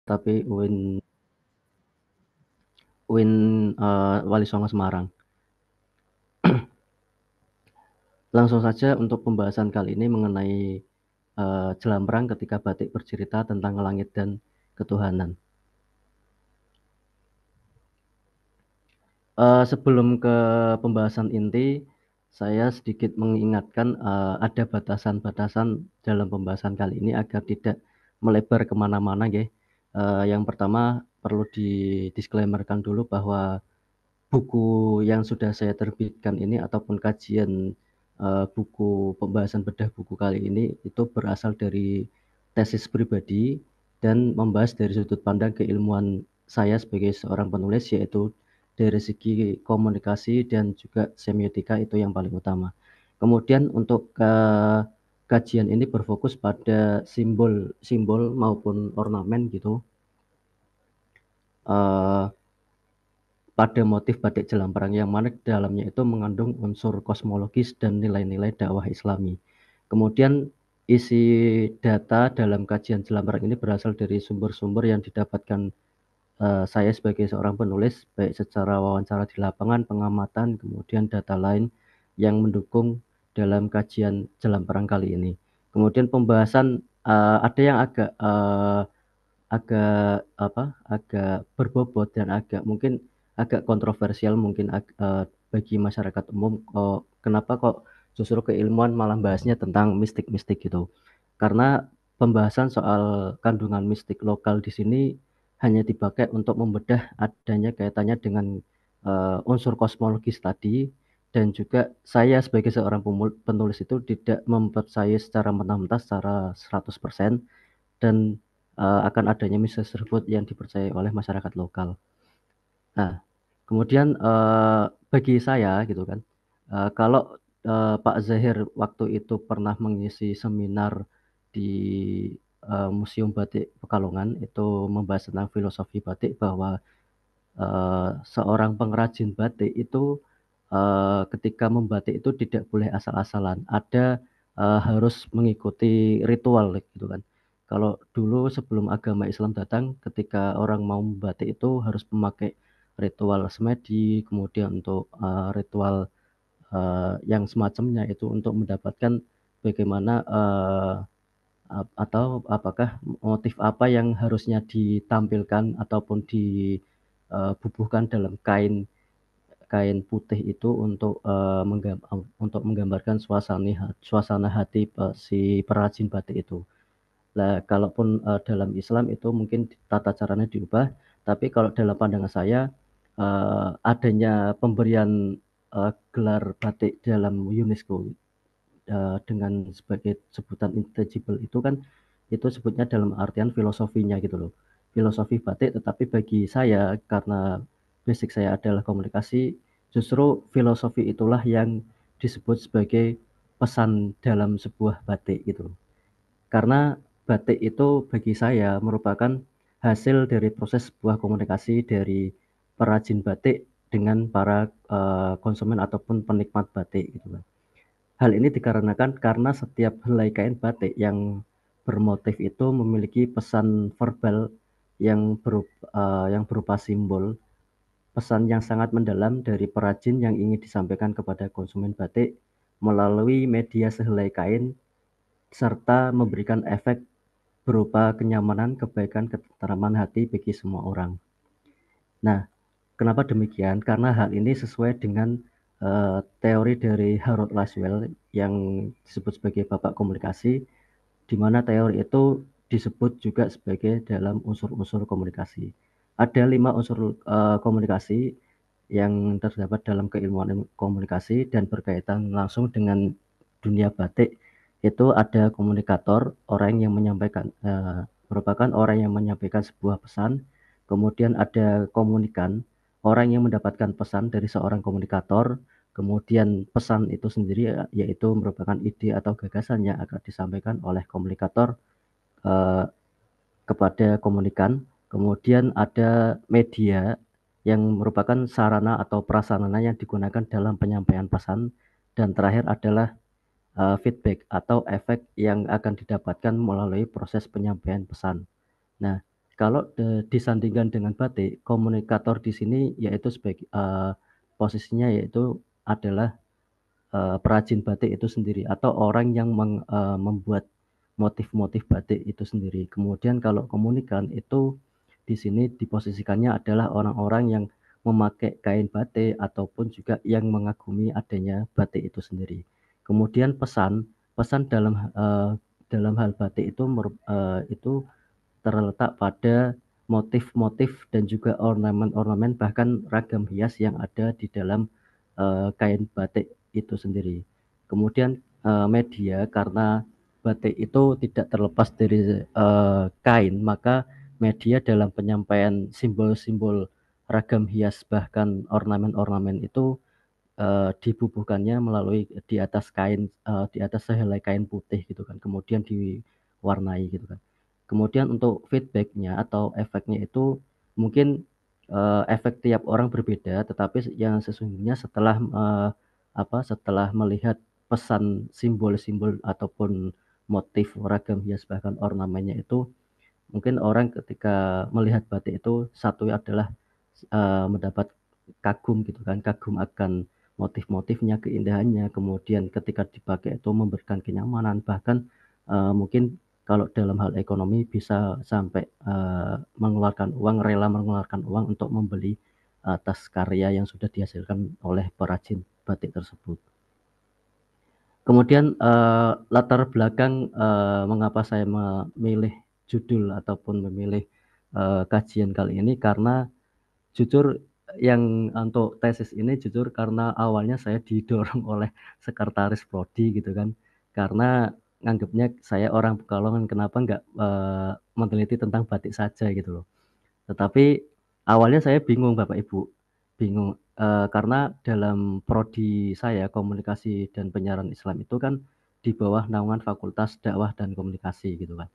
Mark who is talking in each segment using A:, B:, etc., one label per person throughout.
A: tapi UIN Wali Songo Semarang. Langsung saja untuk pembahasan kali ini mengenai Jelambrang ketika batik bercerita tentang langit dan ketuhanan. Sebelum ke pembahasan inti, saya sedikit mengingatkan ada batasan-batasan dalam pembahasan kali ini agar tidak melebar kemana-mana, nggih. Yang pertama perlu di-disclaimer-kan dulu bahwa buku yang sudah saya terbitkan ini ataupun kajian buku pembahasan bedah buku kali ini itu berasal dari tesis pribadi dan membahas dari sudut pandang keilmuan saya sebagai seorang penulis, yaitu dari segi komunikasi dan juga semiotika, itu yang paling utama. Kemudian untuk kajian ini berfokus pada simbol maupun ornamen gitu. Pada motif batik Jelambrang yang mana di dalamnya itu mengandung unsur kosmologis dan nilai-nilai dakwah Islami. Kemudian isi data dalam kajian Jelambrang ini berasal dari sumber-sumber yang didapatkan saya sebagai seorang penulis, baik secara wawancara di lapangan, pengamatan, kemudian data lain yang mendukung dalam kajian Jelambrang kali ini. Kemudian pembahasan ada yang agak berbobot dan mungkin agak kontroversial mungkin bagi masyarakat umum. Kenapa kok justru keilmuan malah bahasnya tentang mistik-mistik gitu? Karena pembahasan soal kandungan mistik lokal di sini hanya dipakai untuk membedah adanya kaitannya dengan unsur kosmologis tadi, dan juga saya sebagai seorang penulis itu tidak mempercayai secara mentah-mentah secara 100% dan akan adanya mistis tersebut yang dipercayai oleh masyarakat lokal. Nah, kemudian bagi saya gitu kan, kalau Pak Zahir waktu itu pernah mengisi seminar di Museum Batik Pekalongan, itu membahas tentang filosofi batik, bahwa seorang pengrajin batik itu ketika membatik itu tidak boleh asal-asalan, harus mengikuti ritual gitu kan. Kalau dulu sebelum agama Islam datang, ketika orang mau membatik itu harus memakai ritual semedi, kemudian untuk ritual yang semacamnya itu untuk mendapatkan bagaimana atau apakah motif apa yang harusnya ditampilkan ataupun dibubuhkan dalam kain kain putih itu untuk menggambarkan suasana hati si perajin batik itu. Nah, kalaupun dalam Islam itu mungkin tata caranya diubah, tapi kalau dalam pandangan saya adanya pemberian gelar batik dalam UNESCO dengan sebagai sebutan intangible itu kan, itu sebutnya dalam artian filosofinya gitu loh. Filosofi batik, tetapi bagi saya karena basic saya adalah komunikasi, justru filosofi itulah yang disebut sebagai pesan dalam sebuah batik gitu. Karena batik itu bagi saya merupakan hasil dari proses sebuah komunikasi dari perajin batik dengan para konsumen ataupun penikmat batik gitu kan. Hal ini dikarenakan karena setiap helai kain batik yang bermotif itu memiliki pesan verbal yang berupa simbol, pesan yang sangat mendalam dari perajin yang ingin disampaikan kepada konsumen batik melalui media sehelai kain, serta memberikan efek berupa kenyamanan, kebaikan, ketentraman hati bagi semua orang. Nah, kenapa demikian? Karena hal ini sesuai dengan teori dari Harold Laswell yang disebut sebagai bapak komunikasi, di mana teori itu disebut juga sebagai dalam unsur-unsur komunikasi. Ada 5 unsur komunikasi yang terdapat dalam keilmuan komunikasi dan berkaitan langsung dengan dunia batik. Itu ada komunikator, orang yang merupakan orang yang menyampaikan sebuah pesan. Kemudian ada komunikan, orang yang mendapatkan pesan dari seorang komunikator. Kemudian pesan itu sendiri yaitu merupakan ide atau gagasan yang akan disampaikan oleh komunikator eh, kepada komunikan. Kemudian ada media yang merupakan sarana atau prasarana yang digunakan dalam penyampaian pesan. Dan terakhir adalah feedback atau efek yang akan didapatkan melalui proses penyampaian pesan. Nah, Kalau disandingkan dengan batik, komunikator di sini yaitu posisinya yaitu adalah perajin batik itu sendiri atau orang yang membuat motif-motif batik itu sendiri. Kemudian kalau komunikan itu di sini diposisikannya adalah orang-orang yang memakai kain batik ataupun juga yang mengagumi adanya batik itu sendiri. Kemudian pesan dalam hal batik itu terletak pada motif-motif dan juga ornamen-ornamen bahkan ragam hias yang ada di dalam kain batik itu sendiri. Kemudian media karena batik itu tidak terlepas dari kain, maka media dalam penyampaian simbol-simbol ragam hias bahkan ornamen-ornamen itu dibubuhkannya melalui di atas di atas sehelai kain putih gitu kan, kemudian diwarnai gitu kan. Kemudian untuk feedback-nya atau efeknya itu mungkin efek tiap orang berbeda, tetapi yang sesungguhnya setelah melihat pesan simbol-simbol ataupun motif ragam hias bahkan ornamennya itu, mungkin orang ketika melihat batik itu satu adalah mendapat kagum gitu kan, kagum akan motif-motifnya, keindahannya, kemudian ketika dipakai itu memberikan kenyamanan, bahkan mungkin kalau dalam hal ekonomi bisa sampai rela mengeluarkan uang untuk membeli atas karya yang sudah dihasilkan oleh perajin batik tersebut. Kemudian latar belakang mengapa saya memilih judul ataupun memilih kajian kali ini karena jujur yang untuk tesis ini jujur karena awalnya saya didorong oleh sekretaris prodi gitu kan. Karena nganggapnya saya orang Pekalongan kenapa nggak meneliti tentang batik saja gitu loh. Tetapi awalnya saya bingung Bapak Ibu, bingung karena dalam prodi saya komunikasi dan penyiaran Islam itu kan di bawah naungan Fakultas Dakwah dan Komunikasi gitu kan.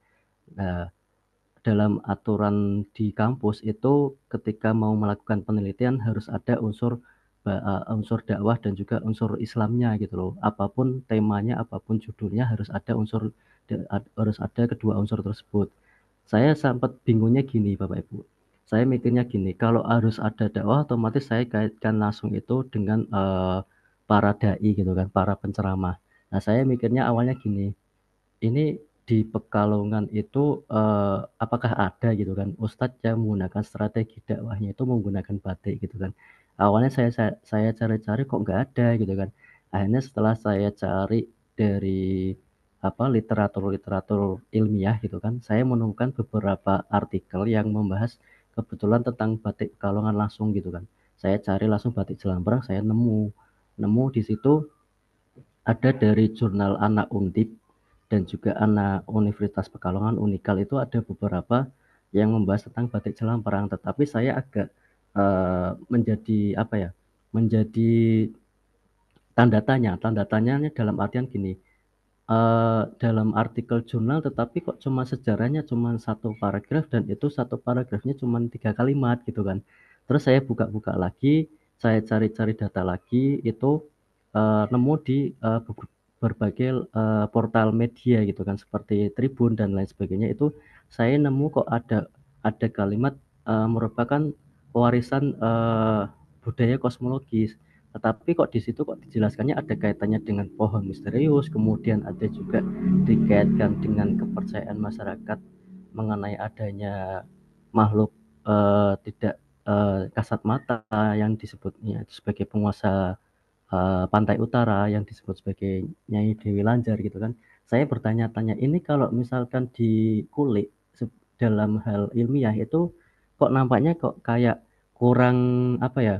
A: Nah, dalam aturan di kampus itu ketika mau melakukan penelitian harus ada unsur dakwah dan juga unsur Islamnya gitu loh. Apapun temanya, apapun judulnya harus ada kedua unsur tersebut. Saya sempat bingungnya gini Bapak Ibu, saya mikirnya gini, kalau harus ada dakwah otomatis saya kaitkan langsung itu dengan para dai gitu kan, para penceramah. Nah saya mikirnya awalnya gini, ini di Pekalongan itu apakah ada gitu kan ustadz yang menggunakan strategi dakwahnya itu menggunakan batik gitu kan. Awalnya saya cari-cari kok nggak ada gitu kan. Akhirnya setelah saya cari dari literatur ilmiah gitu kan, saya menemukan beberapa artikel yang membahas kebetulan tentang batik Pekalongan langsung gitu kan. Saya cari langsung batik Jelambrang, saya nemu di situ ada dari jurnal anak Undip dan juga anak Universitas Pekalongan Unikal itu ada beberapa yang membahas tentang batik Jelambrang, tetapi saya agak menjadi tanda tanyanya dalam artian gini, dalam artikel jurnal tetapi kok cuma sejarahnya cuma satu paragraf dan itu satu paragrafnya cuma 3 kalimat gitu kan. Terus saya buka-buka lagi, saya cari-cari data lagi itu nemu di berbagai portal media gitu kan seperti Tribun dan lain sebagainya itu saya nemu kok ada kalimat merupakan warisan budaya kosmologis. Tetapi kok di situ kok dijelaskannya ada kaitannya dengan pohon misterius, kemudian ada juga dikaitkan dengan kepercayaan masyarakat mengenai adanya makhluk tidak kasat mata yang disebutnya sebagai penguasa pantai utara yang disebut sebagai Nyai Dewi Lanjar gitu kan. Saya bertanya-tanya ini kalau misalkan dikulik dalam hal ilmiah itu kok nampaknya kok kayak kurang apa ya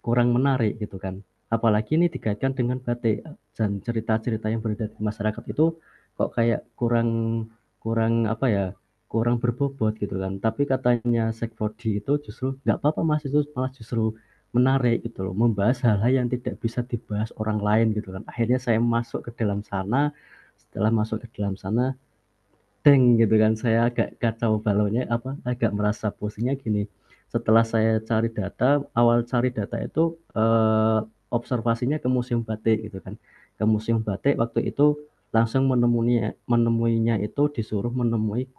A: kurang menarik gitu kan. Apalagi ini dikaitkan dengan batik dan cerita-cerita yang beredar di masyarakat itu kok kayak kurang kurang apa ya kurang berbobot gitu kan. Tapi katanya Sekprodi itu justru nggak apa-apa mas itu malah justru menarik gitu loh, membahas hal-hal yang tidak bisa dibahas orang lain gitu kan. Akhirnya saya masuk ke dalam sana, setelah masuk ke dalam sana, deng gitu kan, saya agak kacau balaunya agak merasa pusingnya gini. Setelah saya awal cari data itu observasinya ke Museum Batik gitu kan. Ke Museum Batik waktu itu langsung menemuinya itu disuruh menemui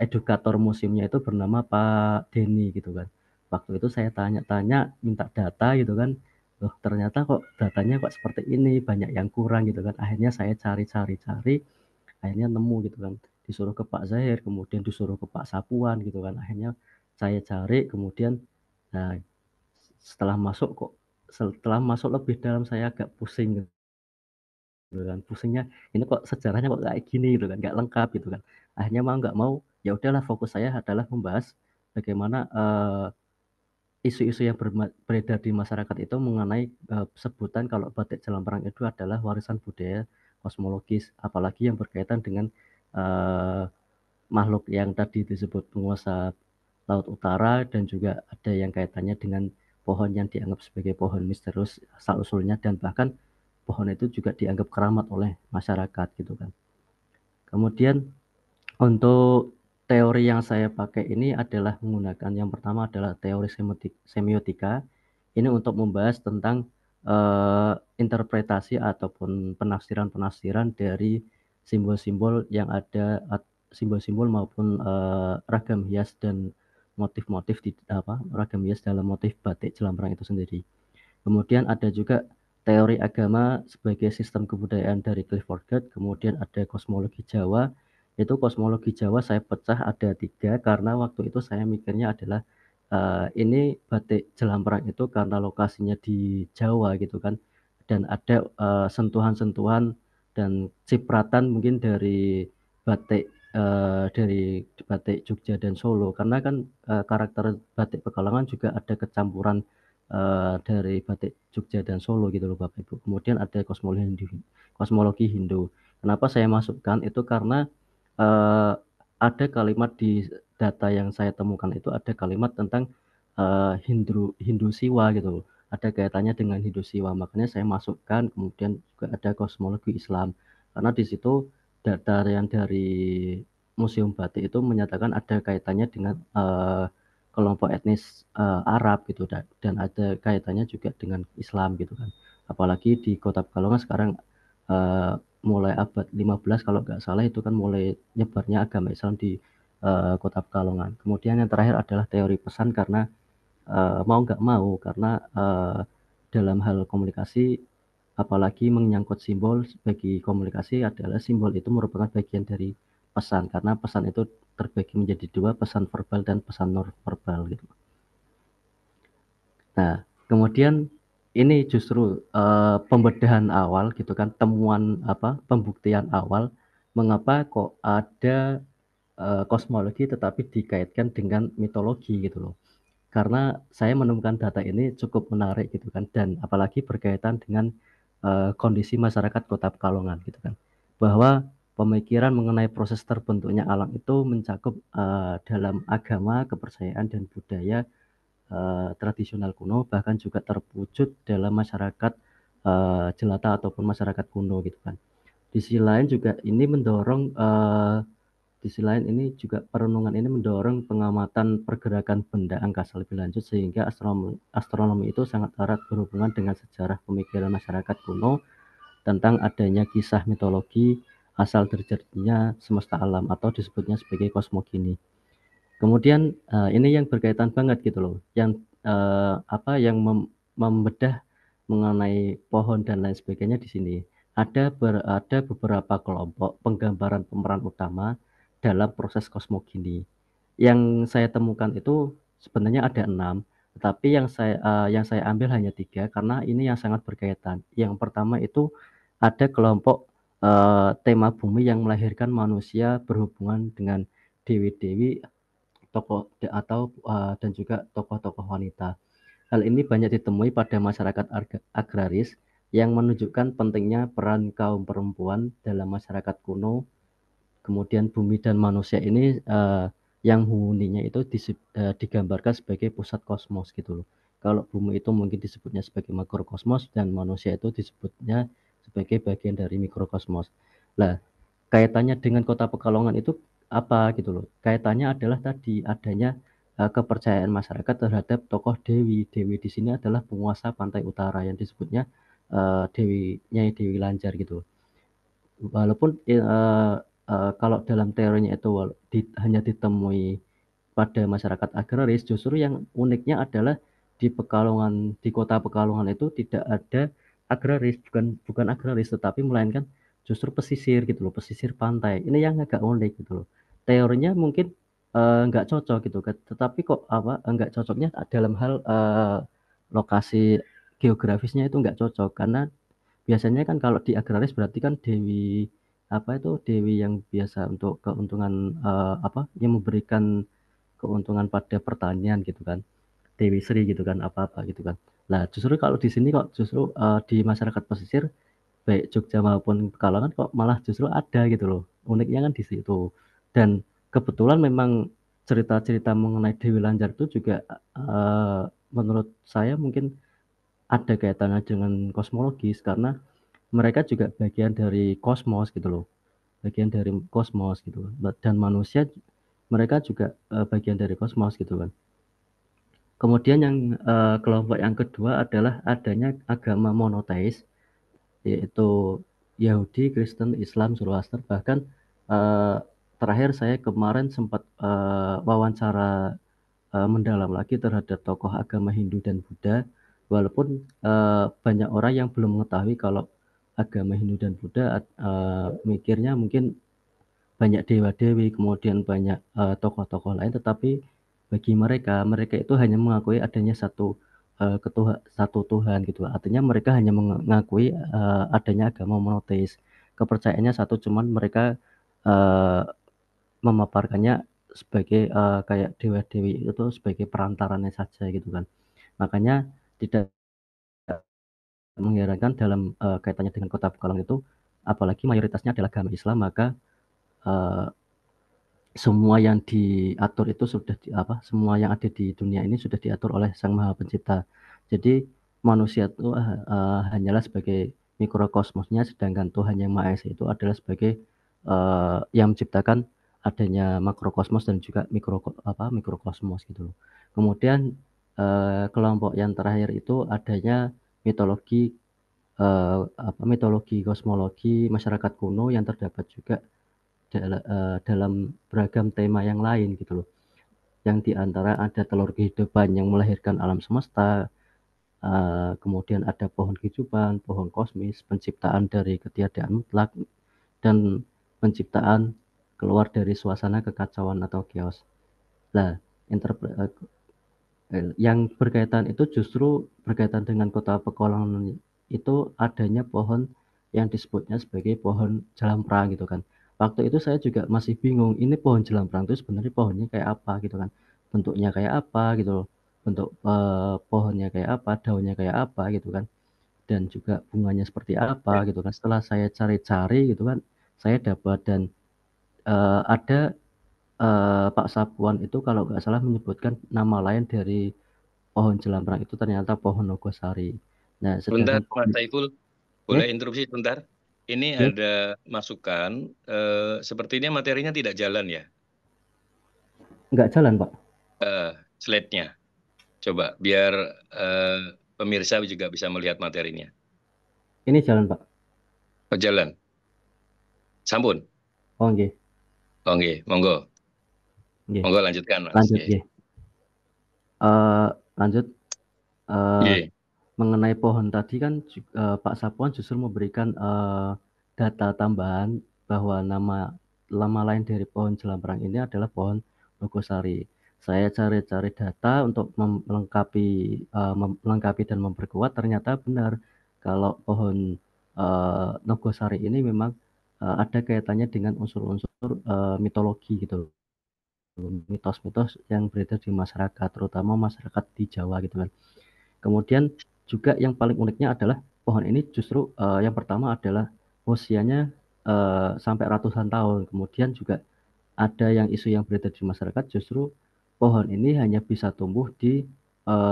A: edukator museumnya itu bernama Pak Denny gitu kan. Waktu itu saya tanya-tanya, minta data gitu kan, loh ternyata kok datanya kok seperti ini, banyak yang kurang gitu kan. Akhirnya saya cari, akhirnya nemu gitu kan. Disuruh ke Pak Zahir, kemudian disuruh ke Pak Sapuan gitu kan. Akhirnya saya cari, kemudian nah setelah masuk kok setelah masuk lebih dalam saya agak pusing gitu kan. Pusingnya ini kok sejarahnya kok kayak gini gitu kan, nggak lengkap gitu kan. Akhirnya mau nggak mau, ya udahlah fokus saya adalah membahas bagaimana, isu-isu yang beredar di masyarakat itu mengenai, sebutan kalau batik Jelamparang itu adalah warisan budaya kosmologis, apalagi yang berkaitan dengan, eee, makhluk yang tadi disebut penguasa Laut Utara dan juga ada yang kaitannya dengan pohon yang dianggap sebagai pohon misterius asal-usulnya dan bahkan pohon itu juga dianggap keramat oleh masyarakat gitu kan. Kemudian untuk teori yang saya pakai ini adalah menggunakan yang pertama adalah teori semiotika. Ini untuk membahas tentang, interpretasi ataupun penafsiran-penafsiran dari simbol-simbol yang ada simbol-simbol maupun, ragam hias dan motif-motif ragam hias dalam motif batik Jelamparang itu sendiri. Kemudian ada juga teori agama sebagai sistem kebudayaan dari Clifford Geertz, kemudian ada kosmologi Jawa. Itu kosmologi Jawa saya pecah ada 3 karena waktu itu saya mikirnya adalah, ini batik Jelamparang itu karena lokasinya di Jawa gitu kan, dan ada, sentuhan-sentuhan dan cipratan mungkin dari batik Jogja dan Solo. Karena kan, karakter batik Pekalongan juga ada kecampuran dari batik Jogja dan Solo gitu loh Bapak Ibu. Kemudian ada kosmologi Hindu. Kenapa saya masukkan itu karena, eee, ada kalimat di data yang saya temukan itu ada kalimat tentang, Hindu Siwa gitu loh. Ada kaitannya dengan Hindu Siwa, makanya saya masukkan, kemudian juga ada kosmologi Islam. Karena di situ data yang dari Museum Batik itu menyatakan ada kaitannya dengan, kelompok etnis, Arab gitu dan ada kaitannya juga dengan Islam gitu kan. Apalagi di Kota Pekalongan sekarang, eee, mulai abad 15 kalau nggak salah itu kan mulai nyebarnya agama Islam di, Kota Pekalongan. Kemudian yang terakhir adalah teori pesan karena, mau nggak mau karena, dalam hal komunikasi apalagi menyangkut simbol bagi komunikasi adalah simbol itu merupakan bagian dari pesan, karena pesan itu terbagi menjadi 2, pesan verbal dan pesan non-verbal gitu. Nah, kemudian ini justru, pembedahan awal gitu kan, pembuktian awal mengapa kok ada, kosmologi tetapi dikaitkan dengan mitologi gitu loh. Karena saya menemukan data ini cukup menarik gitu kan dan apalagi berkaitan dengan, kondisi masyarakat Kota Pekalongan gitu kan. Bahwa pemikiran mengenai proses terbentuknya alam itu mencakup, dalam agama, kepercayaan, dan budaya, tradisional kuno bahkan juga terwujud dalam masyarakat, jelata ataupun masyarakat kuno gitu kan. Di sisi lain juga ini mendorong, di sisi lain ini juga perenungan ini mendorong pengamatan pergerakan benda angkasa lebih lanjut sehingga astronomi itu sangat erat berhubungan dengan sejarah pemikiran masyarakat kuno tentang adanya kisah mitologi asal terjadinya semesta alam atau disebutnya sebagai kosmogini. Kemudian, ini yang berkaitan banget gitu loh, yang membedah mengenai pohon dan lain sebagainya di sini. Ada beberapa kelompok penggambaran pemeran utama dalam proses kosmogini. Yang saya temukan itu sebenarnya ada 6, tetapi yang saya ambil hanya 3 karena ini yang sangat berkaitan. Yang pertama itu ada kelompok, tema bumi yang melahirkan manusia berhubungan dengan dewi-dewi dan juga tokoh-tokoh wanita. Hal ini banyak ditemui pada masyarakat agraris yang menunjukkan pentingnya peran kaum perempuan dalam masyarakat kuno. Kemudian bumi dan manusia ini, yang huninya itu digambarkan sebagai pusat kosmos gitu loh. Kalau bumi itu mungkin disebutnya sebagai makrokosmos dan manusia itu disebutnya sebagai bagian dari mikrokosmos. Lah, kaitannya dengan Kota Pekalongan itu apa gitu loh, kaitannya adalah tadi adanya, kepercayaan masyarakat terhadap tokoh dewi. Dewi di sini adalah penguasa pantai utara yang disebutnya, Nyai Dewi Lanjar gitu. Walaupun, kalau dalam teorinya itu hanya ditemui pada masyarakat agraris, justru yang uniknya adalah di kota Pekalongan itu tidak ada agraris, bukan agraris, tetapi melainkan justru pesisir gitu loh, pesisir pantai. Ini yang agak unik gitu loh. Teorinya mungkin nggak cocok gitu kan, tetapi kok apa nggak cocoknya dalam hal lokasi geografisnya itu nggak cocok karena biasanya kan kalau di agraris berarti kan dewi apa itu dewi yang biasa untuk keuntungan apa yang memberikan keuntungan pada pertanian gitu kan. Dewi Sri gitu kan apa-apa gitu kan. Nah, justru kalau di sini kok justru di masyarakat pesisir baik Jogja maupun Pekalongan kok malah justru ada gitu loh. Uniknya kan di situ. Dan kebetulan memang cerita-cerita mengenai Dewi Lanjar itu juga eh, menurut saya mungkin ada kaitannya dengan kosmologis karena mereka juga bagian dari kosmos gitu loh. Bagian dari kosmos gitu. Dan manusia mereka juga bagian dari kosmos gitu kan. Kemudian yang kelompok yang kedua adalah adanya agama monoteis, yaitu Yahudi, Kristen, Islam, Zoroaster. Bahkan eh, terakhir saya kemarin sempat wawancara mendalam lagi terhadap tokoh agama Hindu dan Buddha, walaupun banyak orang yang belum mengetahui kalau agama Hindu dan Buddha mikirnya mungkin banyak dewa-dewi, kemudian banyak tokoh-tokoh lain, tetapi bagi mereka, mereka itu hanya mengakui adanya satu Tuhan gitu. Artinya mereka hanya mengakui adanya agama monoteis. Kepercayaannya satu, cuman mereka eh, memaparkannya sebagai kayak dewa-dewi itu sebagai perantaranya saja gitu kan. Makanya tidak mengherankan dalam kaitannya dengan kota Pekalongan itu, apalagi mayoritasnya adalah agama Islam, maka eh, semua yang diatur itu semua yang ada di dunia ini sudah diatur oleh Sang Maha Pencipta. Jadi manusia itu hanyalah sebagai mikrokosmosnya, sedangkan Tuhan Yang Maha Esa itu adalah sebagai yang menciptakan adanya makrokosmos dan juga mikrokosmos gitu loh. Kemudian kelompok yang terakhir itu adanya mitologi mitologi kosmologi masyarakat kuno yang terdapat juga dalam beragam tema yang lain gitu loh. Yang diantara ada telur kehidupan yang melahirkan alam semesta, kemudian ada pohon kehidupan, pohon kosmis, penciptaan dari ketiadaan mutlak, dan penciptaan keluar dari suasana kekacauan atau chaos. Nah, yang berkaitan itu justru berkaitan dengan kota Pekalongan itu adanya pohon yang disebutnya sebagai pohon jelamprang gitu kan. Waktu itu saya juga masih bingung, ini pohon jelamprang itu sebenarnya pohonnya kayak apa gitu kan. Bentuknya kayak apa gitu loh. Bentuk pohonnya kayak apa, daunnya kayak apa gitu kan. Dan juga bunganya seperti apa gitu kan. Setelah saya cari-cari gitu kan, saya dapat dan ada Pak Sapuan itu kalau nggak salah menyebutkan nama lain dari pohon jelamprang itu ternyata pohon nogosari. Nah,
B: Sebentar,
A: sedangkan
B: Mas
A: pohon
B: Saiful, boleh
A: oke,
B: interupsi sebentar? Ini
A: oke,
B: ada masukan, sepertinya materinya tidak jalan ya,
A: nggak jalan Pak.
B: slide-nya. Coba biar eh, pemirsa juga bisa melihat materinya.
A: Ini jalan Pak.
B: Oh, jalan. Sampun.
A: Oh nggih,
B: Oke, monggo.
A: nggih.
B: Monggo lanjutkan, Mas.
A: Lanjut
B: Oke.
A: nggih. Lanjut eh,
B: Oke.
A: mengenai pohon tadi kan Pak Sapuan justru memberikan data tambahan bahwa nama lain dari pohon jelamprang ini adalah pohon nogosari. Saya cari-cari data untuk melengkapi dan memperkuat, ternyata benar kalau pohon nogosari ini memang ada kaitannya dengan unsur-unsur mitologi gitu loh. Mitos-mitos yang beredar di masyarakat, terutama masyarakat di Jawa gitu kan. Kemudian juga yang paling uniknya adalah pohon ini justru yang pertama adalah usianya sampai ratusan tahun. Kemudian juga ada yang isu yang beredar di masyarakat justru pohon ini hanya bisa tumbuh di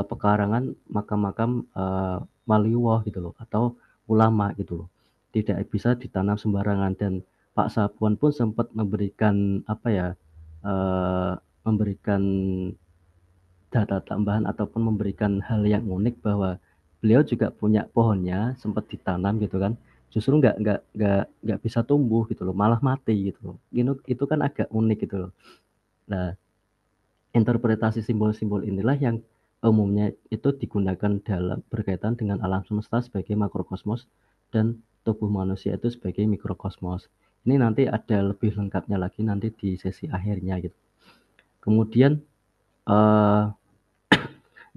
A: pekarangan makam-makam waliullah gitu loh atau ulama gitu loh. Tidak bisa ditanam sembarangan dan Pak Sapuan pun sempat memberikan apa ya eh, memberikan data tambahan ataupun memberikan hal yang unik bahwa beliau juga punya pohonnya sempat ditanam gitu kan justru nggak bisa tumbuh gitu loh, malah mati gitu loh. Itu kan agak unik gitu loh. Nah, interpretasi simbol-simbol inilah yang umumnya itu digunakan dalam berkaitan dengan alam semesta sebagai makrokosmos dan tubuh manusia itu sebagai mikrokosmos. Ini nanti ada lebih lengkapnya lagi nanti di sesi akhirnya gitu. Kemudian eh,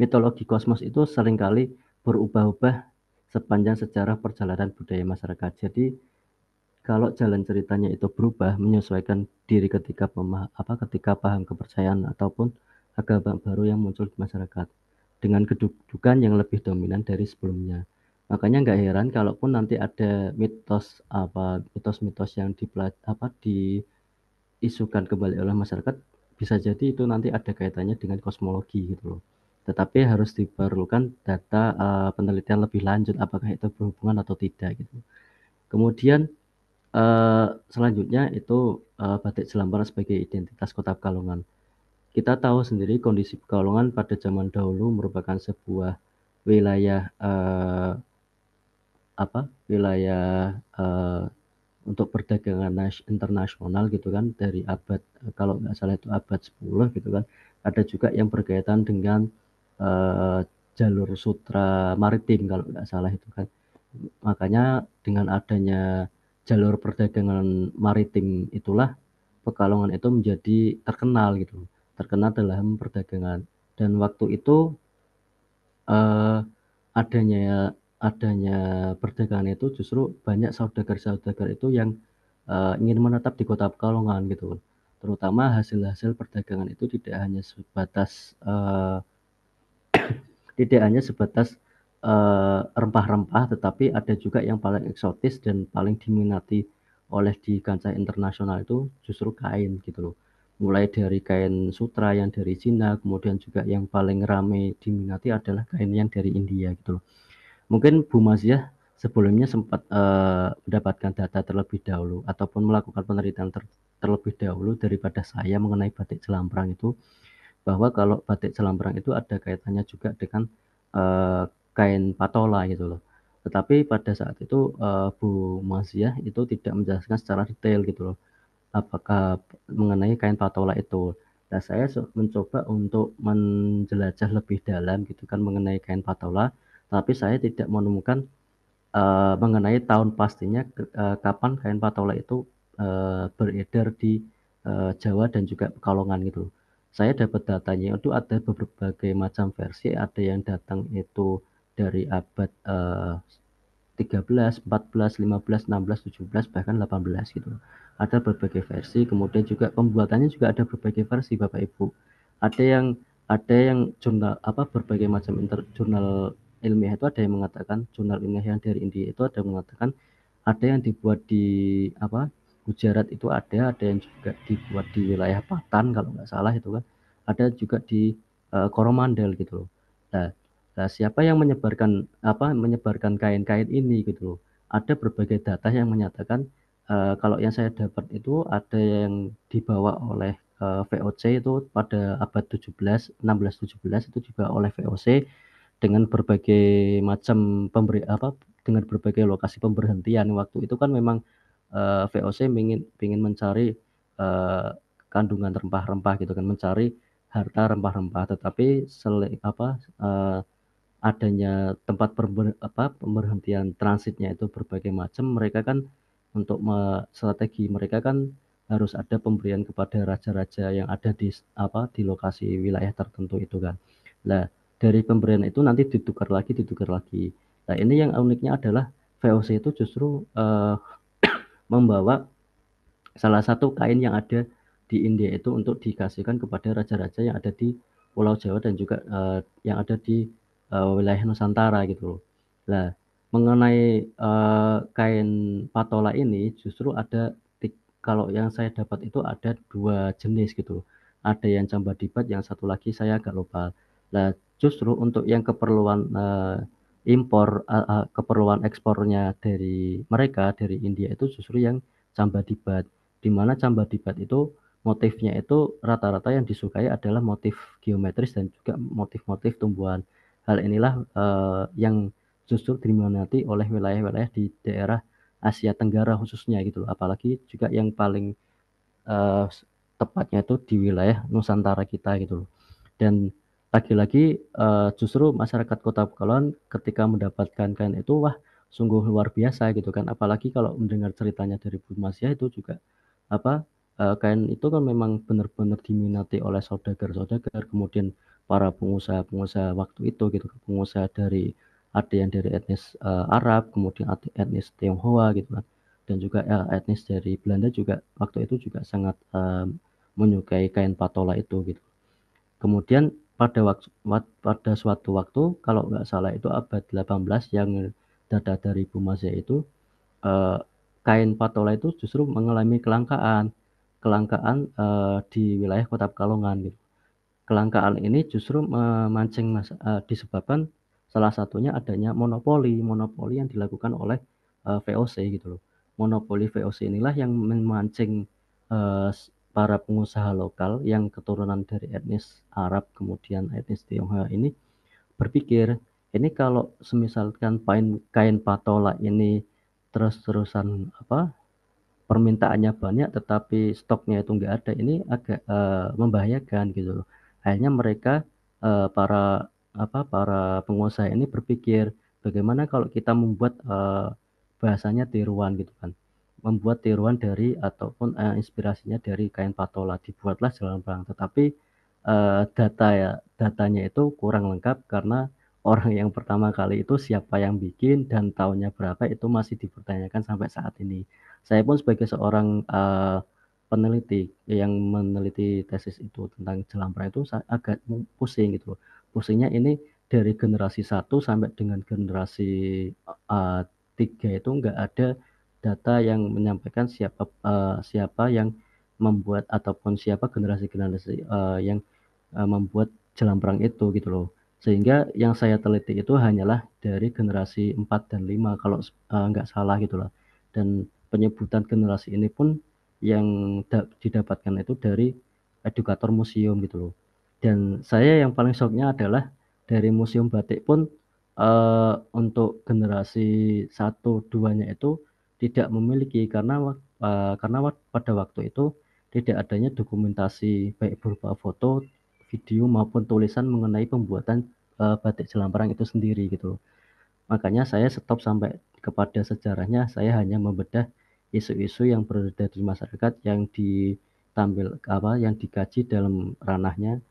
A: mitologi kosmos itu seringkali berubah-ubah sepanjang sejarah perjalanan budaya masyarakat. Jadi kalau jalan ceritanya itu berubah menyesuaikan diri ketika paham kepercayaan ataupun agama baru yang muncul di masyarakat dengan kedudukan yang lebih dominan dari sebelumnya. Makanya nggak heran kalaupun nanti ada mitos-mitos yang diisukan kembali oleh masyarakat, bisa jadi itu nanti ada kaitannya dengan kosmologi gitu loh. Tetapi harus diperlukan data penelitian lebih lanjut apakah itu berhubungan atau tidak gitu. Kemudian selanjutnya itu Batik Jelambar sebagai identitas Kota Pekalongan. Kita tahu sendiri kondisi Pekalongan pada zaman dahulu merupakan sebuah wilayah wilayah untuk perdagangan internasional gitu kan dari abad kalau nggak salah itu abad 10 gitu kan. Ada juga yang berkaitan dengan eh, jalur sutra maritim kalau nggak salah itu kan. Makanya dengan adanya jalur perdagangan maritim itulah Pekalongan itu menjadi terkenal gitu, terkenal dalam perdagangan. Dan waktu itu eh, adanya adanya perdagangan itu justru banyak saudagar-saudagar itu yang ingin menetap di kota Pekalongan gitu. Terutama hasil-hasil perdagangan itu tidak hanya sebatas rempah-rempah, tetapi ada juga yang paling eksotis dan paling diminati oleh di kancah internasional itu justru kain gitu loh. Mulai dari kain sutra yang dari Cina, kemudian juga yang paling ramai diminati adalah kain yang dari India gitu loh. Mungkin Bu Maziah sebelumnya sempat mendapatkan data terlebih dahulu ataupun melakukan penelitian terlebih dahulu daripada saya mengenai batik Jelambrang itu, bahwa kalau batik Jelambrang itu ada kaitannya juga dengan kain patola gitu loh. Tetapi pada saat itu Bu Maziah itu tidak menjelaskan secara detail gitu loh apakah mengenai kain patola itu. Nah, saya mencoba untuk menjelajah lebih dalam gitu kan mengenai kain patola, tapi saya tidak menemukan mengenai tahun pastinya kapan kain patola itu beredar di Jawa dan juga Pekalongan gitu. Saya dapat datanya itu ada berbagai macam versi, ada yang datang itu dari abad 13, 14, 15, 16, 17, bahkan 18 gitu. Ada berbagai versi, kemudian juga pembuatannya juga ada berbagai versi Bapak Ibu. Ada yang jurnal berbagai macam jurnal ilmiah itu ada yang mengatakan jurnal ilmiah yang dari India itu ada yang mengatakan ada yang dibuat di Gujarat itu ada yang juga dibuat di wilayah Patan kalau nggak salah itu kan. Ada juga di Coromandel gitu loh. Nah, nah, siapa yang menyebarkan kain-kain ini gitu loh. Ada berbagai data yang menyatakan kalau yang saya dapat itu ada yang dibawa oleh VOC itu pada abad 17, 16, 17 itu juga oleh VOC dengan berbagai macam dengan berbagai lokasi pemberhentian. Waktu itu kan memang VOC ingin mencari eh, kandungan rempah-rempah gitu kan, mencari harta rempah-rempah, tetapi eh, adanya tempat pemberhentian transitnya itu berbagai macam, mereka kan untuk strategi mereka kan harus ada pemberian kepada raja-raja yang ada di lokasi wilayah tertentu itu kan. Nah, dari pemberian itu nanti ditukar lagi, ditukar lagi. Nah, ini yang uniknya adalah VOC itu justru membawa salah satu kain yang ada di India itu untuk dikasihkan kepada raja-raja yang ada di Pulau Jawa dan juga yang ada di wilayah Nusantara gitu loh. Nah, mengenai kain patola ini justru kalau yang saya dapat itu ada dua jenis gitu loh. Ada yang Jambadibat, yang satu lagi saya agak lupa. Nah, justru untuk yang keperluan keperluan ekspornya dari mereka dari India itu justru yang Jambadibat, di mana Jambadibat itu motifnya itu rata-rata yang disukai adalah motif geometris dan juga motif-motif tumbuhan. Hal inilah yang justru diminati oleh wilayah-wilayah di daerah Asia Tenggara khususnya gitu loh. Apalagi juga yang paling uh, tepatnya itu di wilayah Nusantara kita gitu loh. Dan lagi-lagi justru masyarakat Kota Pekalongan ketika mendapatkan kain itu wah sungguh luar biasa gitu kan. Apalagi kalau mendengar ceritanya dari Bu Masya itu juga apa kain itu kan memang benar-benar diminati oleh saudagar-saudagar, kemudian para pengusaha-pengusaha waktu itu gitu, pengusaha dari ada yang dari etnis Arab, kemudian etnis Tionghoa gitu kan, dan juga etnis dari Belanda juga waktu itu juga sangat menyukai kain patola itu gitu. Kemudian pada suatu waktu kalau nggak salah itu abad 18 yang data dari Bu Masya itu eh, kain patola itu justru mengalami kelangkaan di wilayah Kota Pekalongan gitu. Kelangkaan ini justru memancing disebabkan salah satunya adanya monopoli monopoli yang dilakukan oleh VOC gitu loh. Monopoli VOC inilah yang memancing para pengusaha lokal yang keturunan dari etnis Arab kemudian etnis Tionghoa ini berpikir ini kalau semisalkan kain patola ini terus-terusan permintaannya banyak tetapi stoknya itu enggak ada, ini agak membahayakan gitu loh. Akhirnya mereka para para pengusaha ini berpikir bagaimana kalau kita membuat bahasanya tiruan gitu kan. Membuat tiruan dari ataupun inspirasinya dari kain patola, dibuatlah jalan perang. Tetapi datanya itu kurang lengkap karena orang yang pertama kali itu siapa yang bikin dan tahunnya berapa itu masih dipertanyakan sampai saat ini. Saya pun sebagai seorang peneliti yang meneliti tesis itu tentang Jelamprang itu agak pusing gitu loh. Pusingnya ini dari generasi 1 sampai dengan generasi 3 itu nggak ada data yang menyampaikan siapa yang membuat ataupun siapa generasi-generasi yang membuat Jelamprang itu gitu loh. Sehingga yang saya teliti itu hanyalah dari generasi 4 dan 5 kalau nggak salah gitu loh. Dan penyebutan generasi ini pun yang didapatkan itu dari edukator museum gitu loh. Dan saya yang paling shocknya adalah dari museum batik pun untuk generasi 1, 2-nya itu tidak memiliki karena pada waktu itu tidak adanya dokumentasi baik berupa foto, video maupun tulisan mengenai pembuatan batik Jelamparang itu sendiri gitu loh. Makanya saya stop sampai kepada sejarahnya, saya hanya membedah isu-isu yang beredar di masyarakat yang yang dikaji dalam ranahnya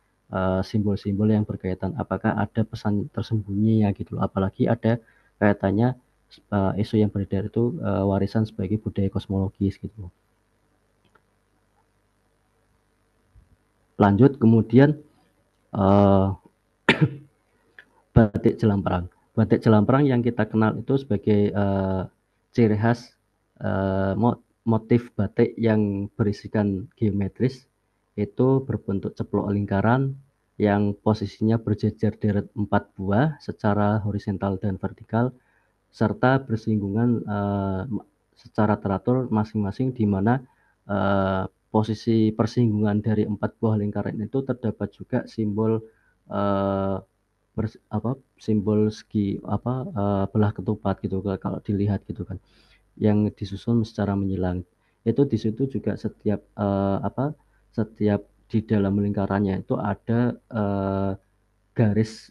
A: simbol-simbol yang berkaitan apakah ada pesan tersembunyi ya gitu loh. Apalagi ada kaitannya isu yang beredar itu warisan sebagai budaya kosmologis gitu loh. Lanjut kemudian batik Jelamparang. Batik Jelamparang yang kita kenal itu sebagai ciri khas motif batik yang berisikan geometris itu berbentuk ceplok lingkaran yang posisinya berjejer deret 4 buah secara horizontal dan vertikal serta bersinggungan secara teratur masing-masing di mana posisi persinggungan dari 4 buah lingkaran itu terdapat juga simbol uh, simbol segi belah ketupat gitu kalau dilihat gitu kan yang disusun secara menyilang itu di situ juga setiap di dalam lingkarannya itu ada garis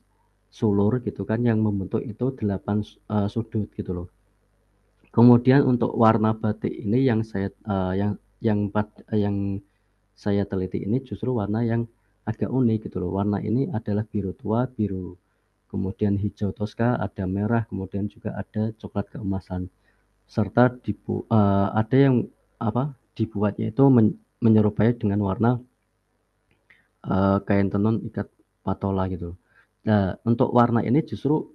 A: sulur gitu kan yang membentuk itu 8 sudut gitu loh. Kemudian untuk warna batik ini yang saya teliti ini justru warna yang agak unik gitu loh. Warna ini adalah biru tua, biru kemudian hijau toska, ada merah, kemudian juga ada coklat keemasan. Serta ada yang dibuatnya itu menyerupai dengan warna kain tenun ikat patola gitu. Nah, untuk warna ini justru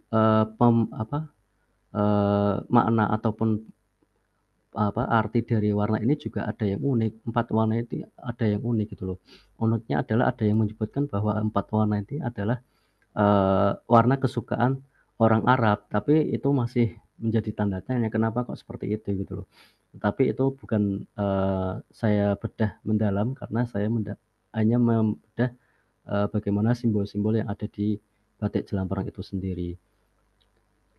A: makna ataupun arti dari warna ini juga ada yang unik. 4 warna itu ada yang unik gitu loh. Uniknya adalah ada yang menyebutkan bahwa 4 warna ini adalah warna kesukaan orang Arab, tapi itu masih menjadi tanda tanya kenapa kok seperti itu gitu loh. Tapi itu bukan saya bedah mendalam karena saya hanya membedah bagaimana simbol-simbol yang ada di batik Jelamparang itu sendiri.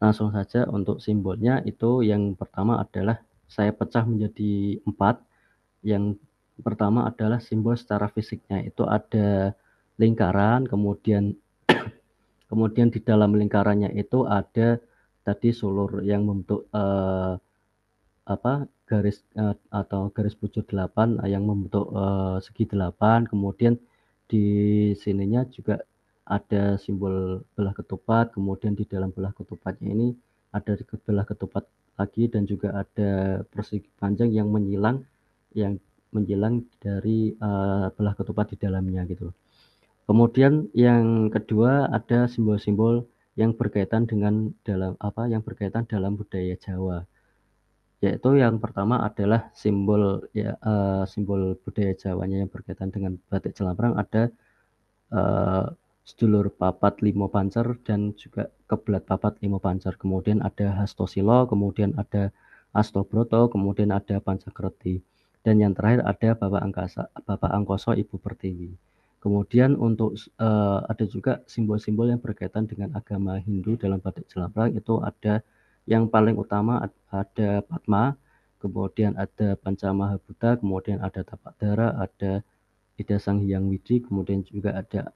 A: Langsung saja untuk simbolnya itu yang pertama adalah saya pecah menjadi 4. Yang pertama adalah simbol secara fisiknya, itu ada lingkaran, kemudian di dalam lingkarannya itu ada tadi sulur yang membentuk garis atau garis bujur 8 yang membentuk segi 8. Kemudian di sininya juga ada simbol belah ketupat, kemudian di dalam belah ketupatnya ini ada belah ketupat lagi, dan juga ada persegi panjang yang menyilang dari belah ketupat di dalamnya gitu. Kemudian yang kedua ada simbol-simbol yang berkaitan dalam budaya Jawa. Yaitu yang pertama adalah simbol budaya Jawanya yang berkaitan dengan batik Jelambrang, ada sedulur papat limo pancer dan juga kebelat papat limo pancer. Kemudian ada Hastosilo, kemudian ada Astobroto, kemudian ada Pancakreti. Dan yang terakhir ada Bapak Angkoso Ibu Pertiwi. Kemudian ada juga simbol-simbol yang berkaitan dengan agama Hindu dalam batik Jelambrang, itu ada yang paling utama ada Padma, kemudian ada Pancamahabhuta, kemudian ada Tapak Dara, ada Ida Sang Hyang Widi, kemudian juga ada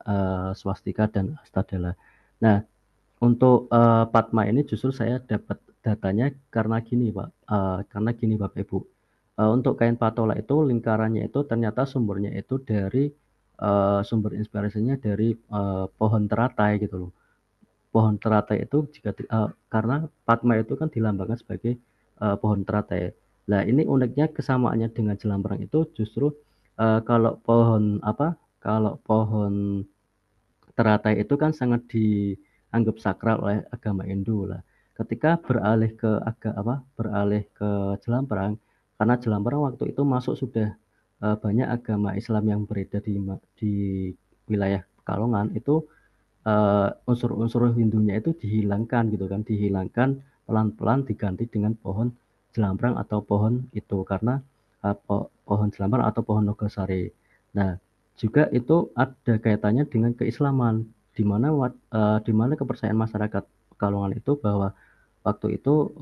A: swastika dan astadala. Nah, untuk Padma ini justru saya dapat datanya karena gini Pak, Bapak Ibu. Untuk kain patola itu lingkarannya itu ternyata sumbernya itu dari sumber inspirasinya dari pohon teratai gitu loh. Pohon teratai itu karena Padma itu kan dilambangkan sebagai pohon teratai. Nah, ini uniknya kesamaannya dengan Jelambrang itu justru kalau pohon teratai itu kan sangat dianggap sakral oleh agama Hindu lah. Ketika beralih ke Jelambrang, karena Jelambrang waktu itu masuk sudah banyak agama Islam yang beredar di wilayah Pekalongan, itu unsur-unsur Hindunya itu dihilangkan gitu kan, pelan-pelan diganti dengan pohon Jelambrang atau pohon itu, karena pohon Jelambrang atau pohon Nogosari. Nah, juga itu ada kaitannya dengan keislaman, di mana kepercayaan masyarakat Pekalongan itu bahwa waktu itu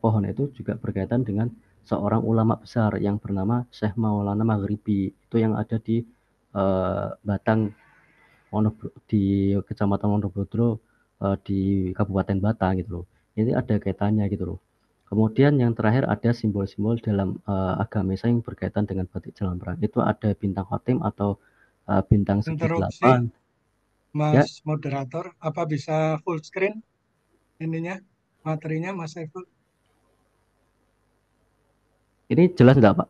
A: pohon itu juga berkaitan dengan seorang ulama besar yang bernama Syekh Maulana Maghribi, itu yang ada di Batang, di Kecamatan Wonobrodo, di Kabupaten Batang gitu loh. Ini ada kaitannya gitu loh. Kemudian yang terakhir ada simbol-simbol dalam agama Islam yang berkaitan dengan batik Jelambrang. Itu ada bintang khotim atau bintang segi
C: Interupsi,
A: 8. Ya,
C: Mas Moderator, apa bisa full screen ininya, materinya Mas Saiful?
A: ini jelas enggak Pak?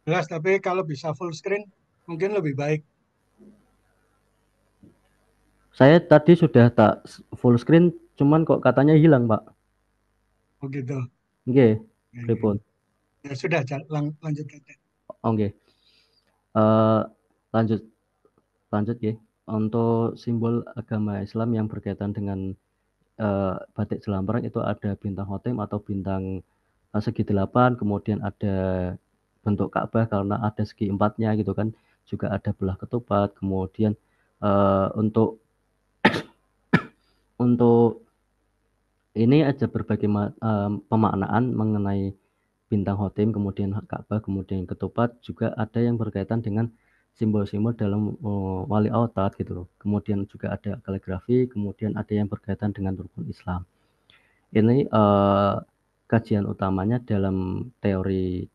C: Jelas, tapi kalau bisa full screen mungkin lebih baik.
A: Saya tadi sudah tak full screen, cuman kok katanya hilang Pak.
C: Oh gitu.
A: Oke,
C: Oke.
A: pripun.
C: Ya sudah, lanjut aja.
A: Oke. Eh, lanjut ya. Untuk simbol agama Islam yang berkaitan dengan batik Jelambrang itu ada bintang khotim atau bintang segi 8, kemudian ada bentuk Ka'bah karena ada segi 4-nya gitu kan, juga ada belah ketupat, kemudian untuk ini ada berbagai pemaknaan mengenai bintang khotim, kemudian Ka'bah, kemudian ketupat, juga ada yang berkaitan dengan simbol-simbol dalam wali autat gitu loh. Kemudian juga ada kaligrafi, kemudian ada yang berkaitan dengan rukun Islam. Ini kajian utamanya dalam teori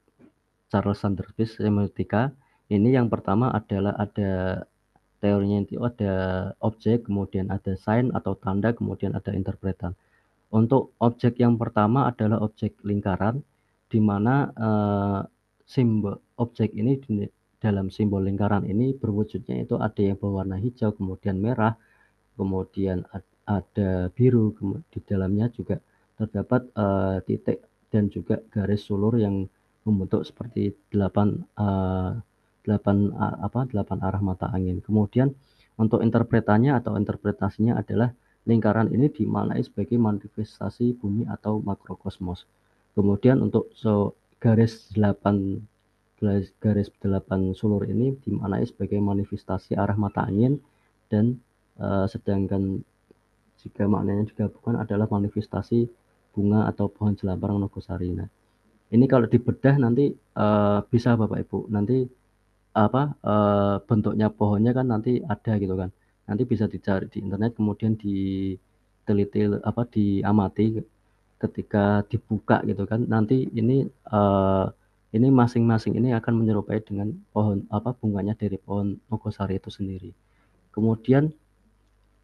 A: Charles Sanders Peirce semiotika. Ini yang pertama adalah ada teorinya itu ada objek, kemudian ada sign atau tanda, kemudian ada interpretan. Untuk objek yang pertama adalah objek lingkaran, di mana simbol objek ini dalam simbol lingkaran ini berwujudnya itu ada yang berwarna hijau, kemudian merah, kemudian ada biru, di dalamnya juga terdapat titik dan juga garis sulur yang membentuk seperti 8 arah mata angin. Kemudian untuk interpretasinya adalah lingkaran ini dimaknai sebagai manifestasi bumi atau makrokosmos. Kemudian untuk garis 8 sulur ini dimaknai sebagai manifestasi arah mata angin, dan sedangkan jika maknanya digabungkan adalah manifestasi bunga atau pohon Jelambrang Nogosari. Nah, Ini kalau dibedah nanti bisa Bapak Ibu, nanti bentuknya pohonnya kan nanti ada gitu kan. Nanti bisa dicari di internet, kemudian diteliti, diamati ketika dibuka gitu kan. Nanti ini masing-masing ini akan menyerupai dengan pohon bunganya dari pohon nogosari itu sendiri. Kemudian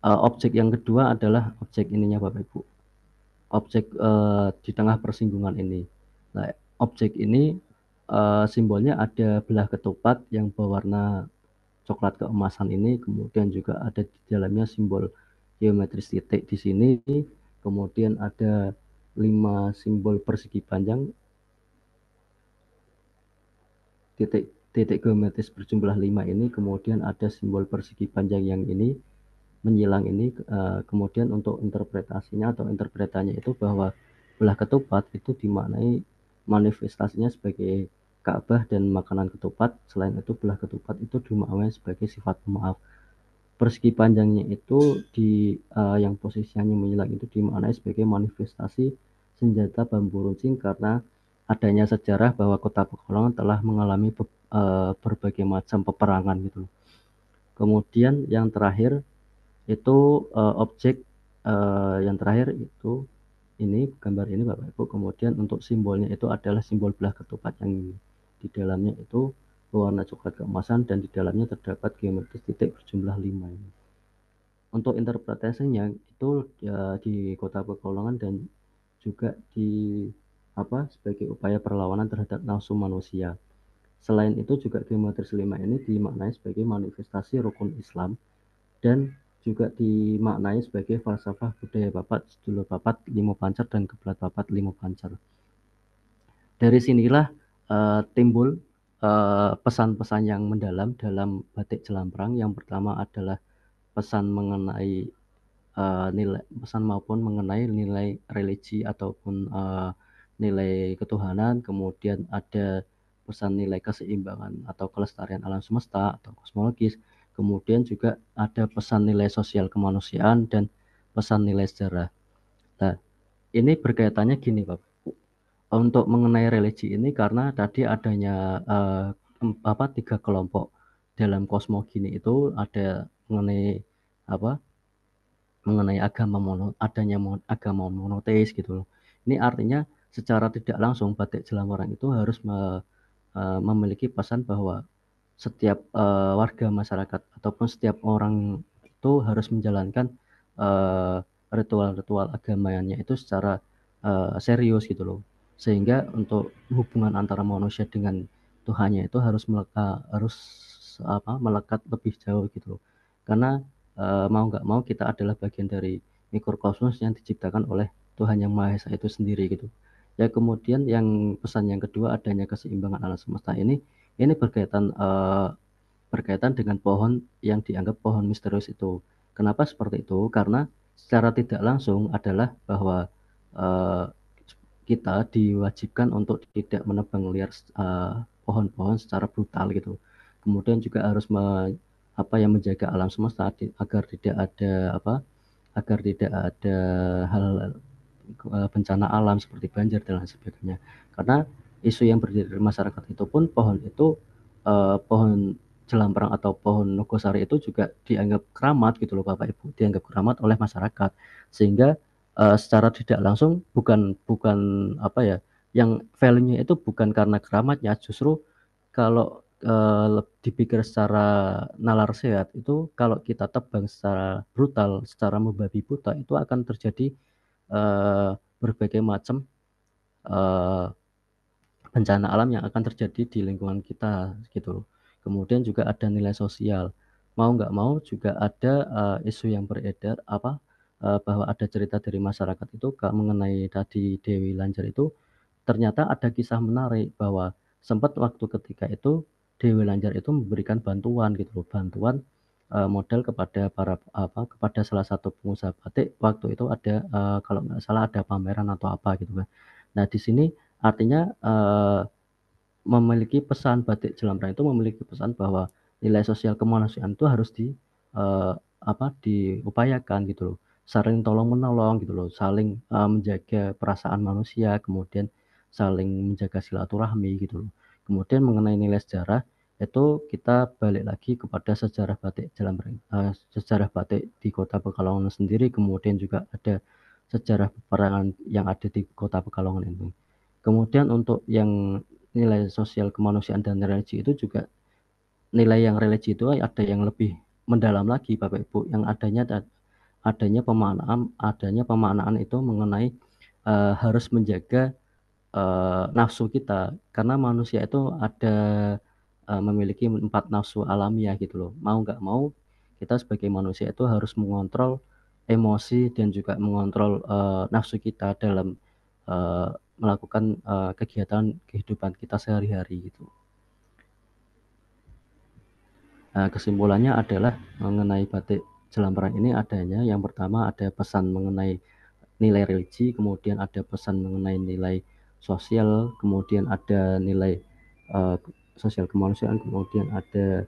A: objek yang kedua adalah objek ininya Bapak Ibu. Objek di tengah persinggungan ini. Nah, objek ini simbolnya ada belah ketupat yang berwarna coklat keemasan ini, kemudian juga ada di dalamnya simbol geometris titik di sini, kemudian ada 5 simbol persegi panjang, titik geometris berjumlah 5 ini, kemudian ada simbol persegi panjang yang ini menyilang ini. Kemudian untuk interpretasinya atau interpretannya itu bahwa belah ketupat itu dimaknai manifestasinya sebagai Ka'bah dan makanan ketupat. Selain itu belah ketupat itu dimaknai sebagai sifat pemaaf. Persegi panjangnya itu yang posisinya menyilang itu dimaknai sebagai manifestasi senjata bambu runcing, karena adanya sejarah bahwa kota Pekalongan telah mengalami berbagai macam peperangan gitu. Kemudian yang terakhir itu objek yang terakhir itu ini gambar ini Bapak Ibu. Kemudian untuk simbolnya itu adalah simbol belah ketupat yang di dalamnya itu berwarna coklat keemasan dan di dalamnya terdapat geometris titik berjumlah 5 ini. Untuk interpretasinya itu di Kota Pekalongan dan juga sebagai upaya perlawanan terhadap nafsu manusia. Selain itu juga geometris 5 ini dimaknai sebagai manifestasi rukun Islam dan juga dimaknai sebagai falsafah budaya papat, sedulur papat, limo pancer, dan keblat papat, limo pancer. Dari sinilah timbul pesan-pesan yang mendalam dalam batik Jelamprang. Yang pertama adalah pesan mengenai pesan maupun mengenai nilai religi ataupun nilai ketuhanan. Kemudian ada pesan nilai keseimbangan atau kelestarian alam semesta atau kosmologis. Kemudian juga ada pesan nilai sosial kemanusiaan dan pesan nilai sejarah. Nah, ini berkaitannya gini Pak. Untuk mengenai religi ini karena tadi adanya 3 kelompok dalam kosmogini itu ada mengenai agama monoteis gitu loh. Ini artinya secara tidak langsung batik Jelamprang itu harus memiliki pesan bahwa setiap warga masyarakat ataupun setiap orang itu harus menjalankan ritual-ritual agamanya itu secara serius gitu loh. Sehingga untuk hubungan antara manusia dengan Tuhannya itu harus melekat lebih jauh gitu loh. Karena mau nggak mau kita adalah bagian dari mikrokosmos yang diciptakan oleh Tuhan Yang Maha Esa itu sendiri gitu. Ya, kemudian yang pesan yang kedua adanya keseimbangan alam semesta ini berkaitan dengan pohon yang dianggap pohon misterius itu. Kenapa seperti itu? Karena secara tidak langsung adalah bahwa kita diwajibkan untuk tidak menebang liar pohon-pohon secara brutal gitu. Kemudian juga harus menjaga alam semesta agar tidak ada hal bencana alam seperti banjir dan lain sebagainya. Karena isu yang berdiri di masyarakat itu pun pohon pohon Jelamprang atau pohon nogosari itu juga dianggap keramat gitu loh Bapak Ibu, dianggap keramat oleh masyarakat. Sehingga secara tidak langsung bukan yang value-nya itu bukan karena keramatnya, justru kalau dipikir secara nalar sehat itu kalau kita tebang secara brutal, secara membabi buta itu akan terjadi berbagai macam bencana alam yang akan terjadi di lingkungan kita gitu. Kemudian juga ada nilai sosial. Mau nggak mau juga ada isu yang beredar bahwa ada cerita dari masyarakat itu mengenai tadi Dewi Lanjar itu ternyata ada kisah menarik bahwa sempat waktu ketika itu Dewi Lanjar itu memberikan bantuan gitu loh, bantuan modal kepada kepada salah satu pengusaha batik. Waktu itu ada kalau nggak salah ada pameran atau apa gitu kan. Nah, di sini artinya memiliki pesan batik Jelamprang itu memiliki pesan bahwa nilai sosial kemanusiaan itu harus diupayakan gitu loh. Saling tolong menolong gitu loh, saling menjaga perasaan manusia, kemudian saling menjaga silaturahmi gitu loh. Kemudian mengenai nilai sejarah itu kita balik lagi kepada sejarah batik sejarah batik di Kota Pekalongan sendiri, kemudian juga ada sejarah peperangan yang ada di Kota Pekalongan itu. Kemudian untuk yang nilai sosial kemanusiaan dan religi itu juga nilai yang religi itu ada yang lebih mendalam lagi Bapak Ibu, yang adanya pemaknaan itu mengenai harus menjaga nafsu kita, karena manusia itu ada memiliki 4 nafsu alamiah gitu loh. Mau nggak mau kita sebagai manusia itu harus mengontrol emosi dan juga mengontrol nafsu kita dalam melakukan kegiatan kehidupan kita sehari-hari gitu. Kesimpulannya adalah mengenai batik Jelamparang ini adanya yang pertama ada pesan mengenai nilai religi, kemudian ada pesan mengenai nilai sosial, kemudian ada nilai sosial kemanusiaan, kemudian ada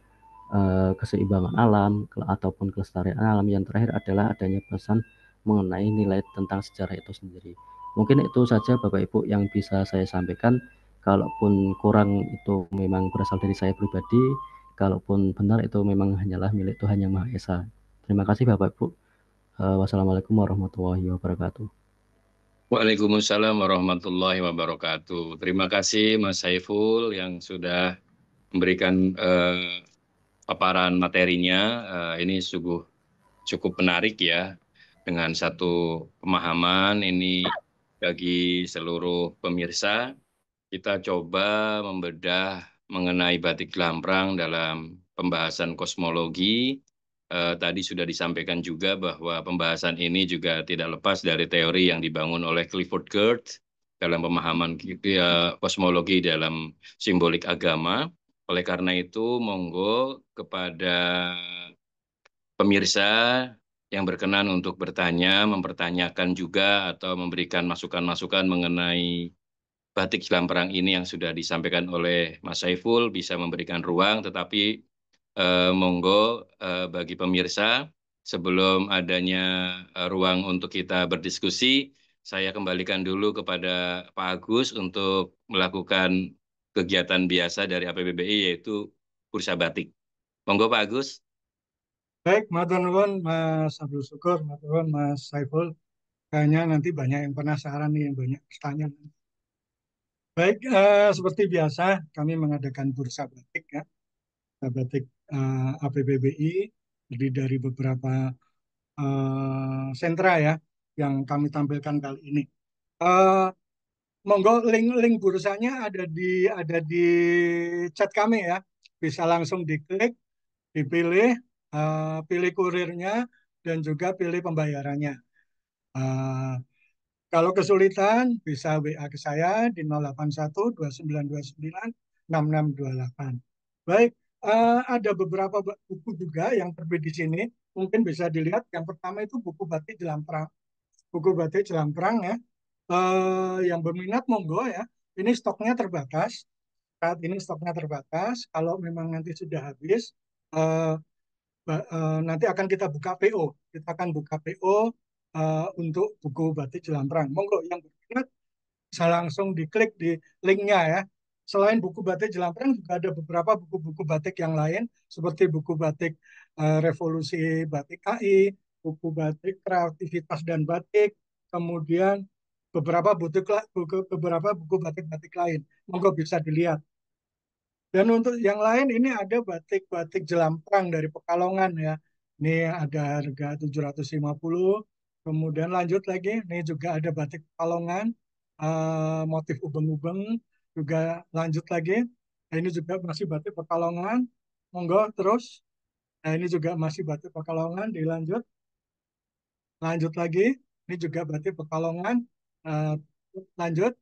A: keseimbangan alam ataupun kelestarian alam. Yang terakhir adalah adanya pesan mengenai nilai tentang sejarah itu sendiri. Mungkin itu saja Bapak Ibu yang bisa saya sampaikan. Kalaupun kurang itu memang berasal dari saya pribadi, kalaupun benar itu memang hanyalah milik Tuhan Yang Maha Esa. Terima kasih Bapak Ibu. Wassalamualaikum warahmatullahi wabarakatuh.
B: Waalaikumsalam warahmatullahi wabarakatuh. Terima kasih Mas Saiful yang sudah memberikan paparan materinya. Ini sungguh cukup menarik ya, dengan satu pemahaman ini bagi seluruh pemirsa. Kita coba membedah mengenai batik Jelamparang dalam pembahasan kosmologi. Tadi sudah disampaikan juga bahwa pembahasan ini juga tidak lepas dari teori yang dibangun oleh Clifford Geertz dalam pemahaman kosmologi dalam simbolik agama. Oleh karena itu, monggo kepada pemirsa yang berkenan untuk bertanya, mempertanyakan juga atau memberikan masukan-masukan mengenai batik Jelamparang ini yang sudah disampaikan oleh Mas Saiful, bisa memberikan ruang, tetapi monggo bagi pemirsa, sebelum adanya ruang untuk kita berdiskusi, saya kembalikan dulu kepada Pak Agus untuk melakukan kegiatan biasa dari APBBI, yaitu Bursa Batik. Monggo Pak Agus.
C: Baik, matur nuwun Mas Abdul Syukur, matur nuwun Mas Saiful. Kayaknya nanti banyak yang penasaran nih, yang banyak bertanya. Baik, seperti biasa kami mengadakan bursa batik ya, bursa batik APBBI, jadi dari beberapa sentra ya yang kami tampilkan kali ini. Eh, Monggo link bursanya ada di chat kami ya, bisa langsung diklik, dipilih, pilih kurirnya dan juga pilih pembayarannya. Eh, Kalau kesulitan bisa WA ke saya di 081 2929 6628. Baik, ada beberapa buku juga yang terbit di sini. Mungkin bisa dilihat. Yang pertama itu buku batik Jelamparang. Buku batik Jelamparang ya. Yang berminat monggo ya. Ini stoknya terbatas. Saat ini stoknya terbatas. Kalau memang nanti sudah habis, eh, nanti akan kita buka PO. Kita akan buka PO untuk buku batik Jelamparang. Monggo yang berminat bisa langsung diklik di linknya ya. Selain buku batik Jelamparang juga ada beberapa buku-buku batik yang lain seperti buku batik Revolusi Batik KI, buku batik Kreativitas dan Batik, kemudian beberapa buku batik-batik lain. Monggo bisa dilihat. Dan untuk yang lain ini ada batik-batik Jelamparang dari Pekalongan ya. Ini ada harga 750. Kemudian lanjut lagi, ini juga ada batik Pekalongan, motif ubeng-ubeng. Juga lanjut lagi, nah, ini juga masih batik Pekalongan. Monggo terus. Nah ini juga masih batik Pekalongan, dilanjut. Lanjut lagi, ini juga batik Pekalongan. Eh, Lanjut.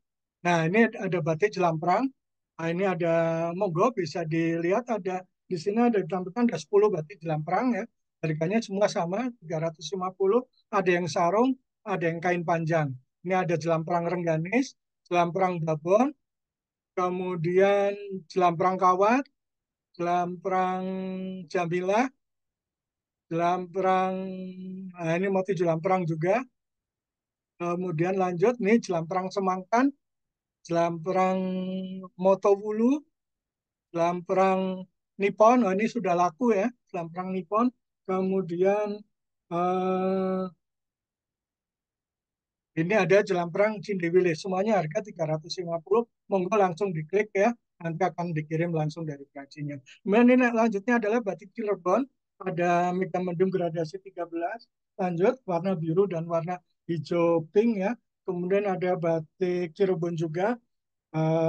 C: Nah, ini ada batik Jelamparang. Nah, ini ada monggo bisa dilihat ada di sini ada ditampilkan ada 10 batik Jelamparang ya. Harganya semua sama 350. Ada yang sarung, ada yang kain panjang. Ini ada Jelamparang Rengganis, Jelamparang Babon, kemudian Jelamparang Kawat, Jelamparang Jamilah, Jelamparang, nah ini motif Jelamparang juga. Kemudian lanjut nih Jelamparang Semangkan, jelam perang Motowulu, jelam perang Nippon. Oh, ini sudah laku ya, jelam perang Nippon. Kemudian eh, ini ada jelam perang Cindewile. Semuanya harga 350. Monggo langsung diklik ya. Nanti akan dikirim langsung dari Pracinya. Kemudian ini lanjutnya adalah batik Cirebon. Ada megamendung gradasi 13. Lanjut warna biru dan warna hijau pink ya. Kemudian ada batik Cirebon juga,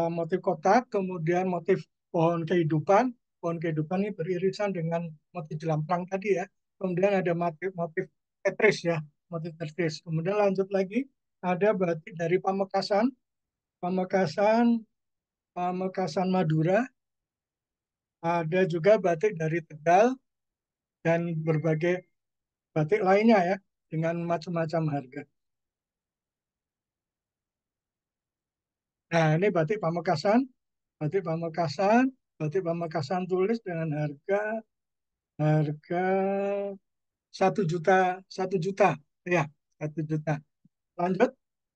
C: motif kotak, kemudian motif pohon kehidupan. Pohon kehidupan ini beririsan dengan motif jelamprang tadi ya. Kemudian ada motif Tetris ya, motif Tetris. Kemudian lanjut lagi, ada batik dari Pamekasan, Pamekasan, Pamekasan Madura. Ada juga batik dari Tegal dan berbagai batik lainnya ya, dengan macam-macam harga. Nah, ini batik Pamekasan, batik Pamekasan, batik Pamekasan tulis dengan harga harga 1 juta, 1 juta, ya 1 juta. Lanjut,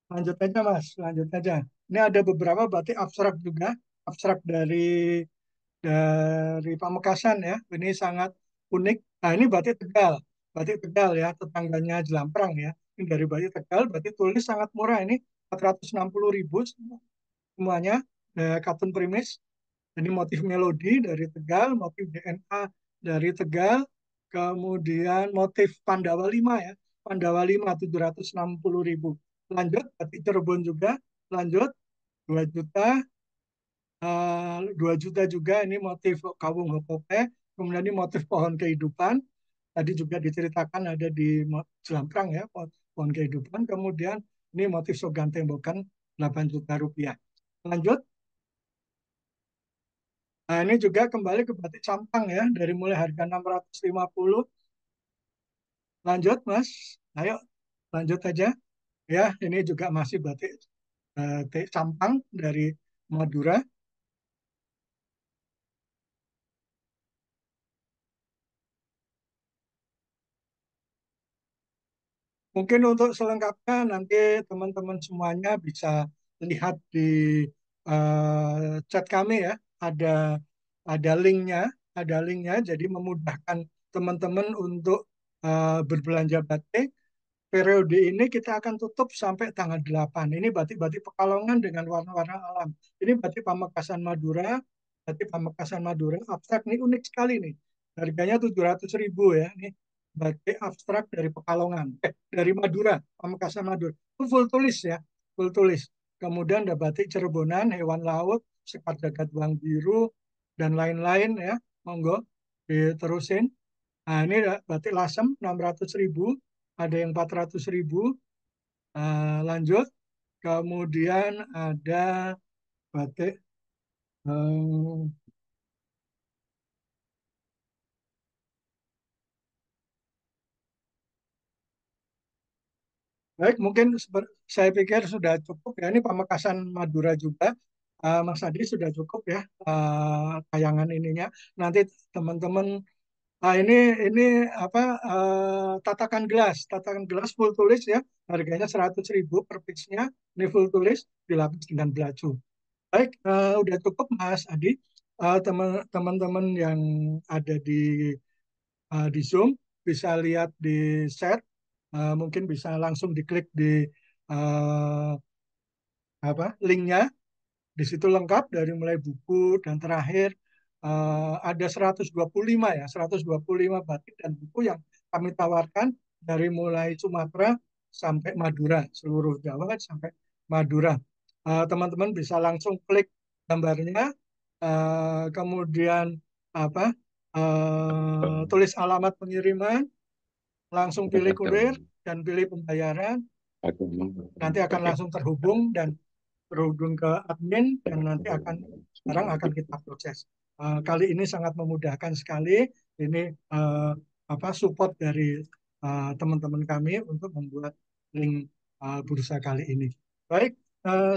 C: lanjut aja Mas, lanjut aja. Ini ada beberapa batik abstrak juga, abstrak dari Pamekasan ya. Ini sangat unik. Nah ini batik Tegal ya, tetangganya Jelamprang ya. Ini dari batik Tegal, batik tulis sangat murah ini 460.000 semuanya, katun primis. Ini motif melodi dari Tegal, motif DNA dari Tegal, kemudian motif Pandawa 5 ya, Pandawa 5 760.000. Lanjut, batik Cirebon juga, lanjut 2 juta, 2 juta juga ini motif Kawung Hopope, kemudian ini motif pohon kehidupan, tadi juga diceritakan ada di Jelamprang ya, pohon kehidupan, kemudian ini motif Sogan Tembokan 8 juta rupiah. Lanjut, nah, ini juga kembali ke batik Sampang ya, dari mulai harga 650. Lanjut, Mas. Ayo, lanjut aja. Ya, ini juga masih batik Sampang dari Madura. Mungkin untuk selengkapnya nanti teman-teman semuanya bisa lihat di chat kami ya. Ada ada linknya, ada linknya. Jadi memudahkan teman-teman untuk berbelanja batik. Periode ini kita akan tutup sampai tanggal 8. Ini batik-batik Pekalongan dengan warna-warna alam. Ini batik Pamekasan Madura, batik Pamekasan Madura abstrak ini unik sekali nih. Harganya 700.000 ya. Ini batik abstrak dari Pekalongan, dari Madura, Pamekasan Madura. Itu full tulis ya, full tulis. Kemudian ada batik Cirebonan, hewan laut, sekat jagat bang biru, dan lain-lain ya. Monggo diterusin. Nah, ini batik lasem 600.000, ada yang 400.000. Lanjut, kemudian ada batik baik, mungkin saya pikir sudah cukup ya. Ini Pamekasan Madura juga. Mas Adi sudah cukup ya tayangan ininya. Nanti teman-teman, ini apa, tatakan gelas full tulis ya. Harganya 100.000 per piece-nya. Ini full tulis dilapis dengan belacu. Baik, udah cukup Mas Adi. Teman-teman yang ada di Zoom bisa lihat di chat, mungkin bisa langsung diklik di uh, linknya. Di situ lengkap dari mulai buku dan terakhir ada 125 ya, 125 batik dan buku yang kami tawarkan dari mulai Sumatera sampai Madura, seluruh Jawa sampai Madura. Teman-teman bisa langsung klik gambarnya, kemudian apa, tulis alamat pengiriman, langsung pilih kurir dan pilih pembayaran. Nanti akan langsung terhubung ke admin dan nanti sekarang akan kita proses. Kali ini sangat memudahkan sekali. Ini support dari teman-teman kami untuk membuat link bursa kali ini. Baik,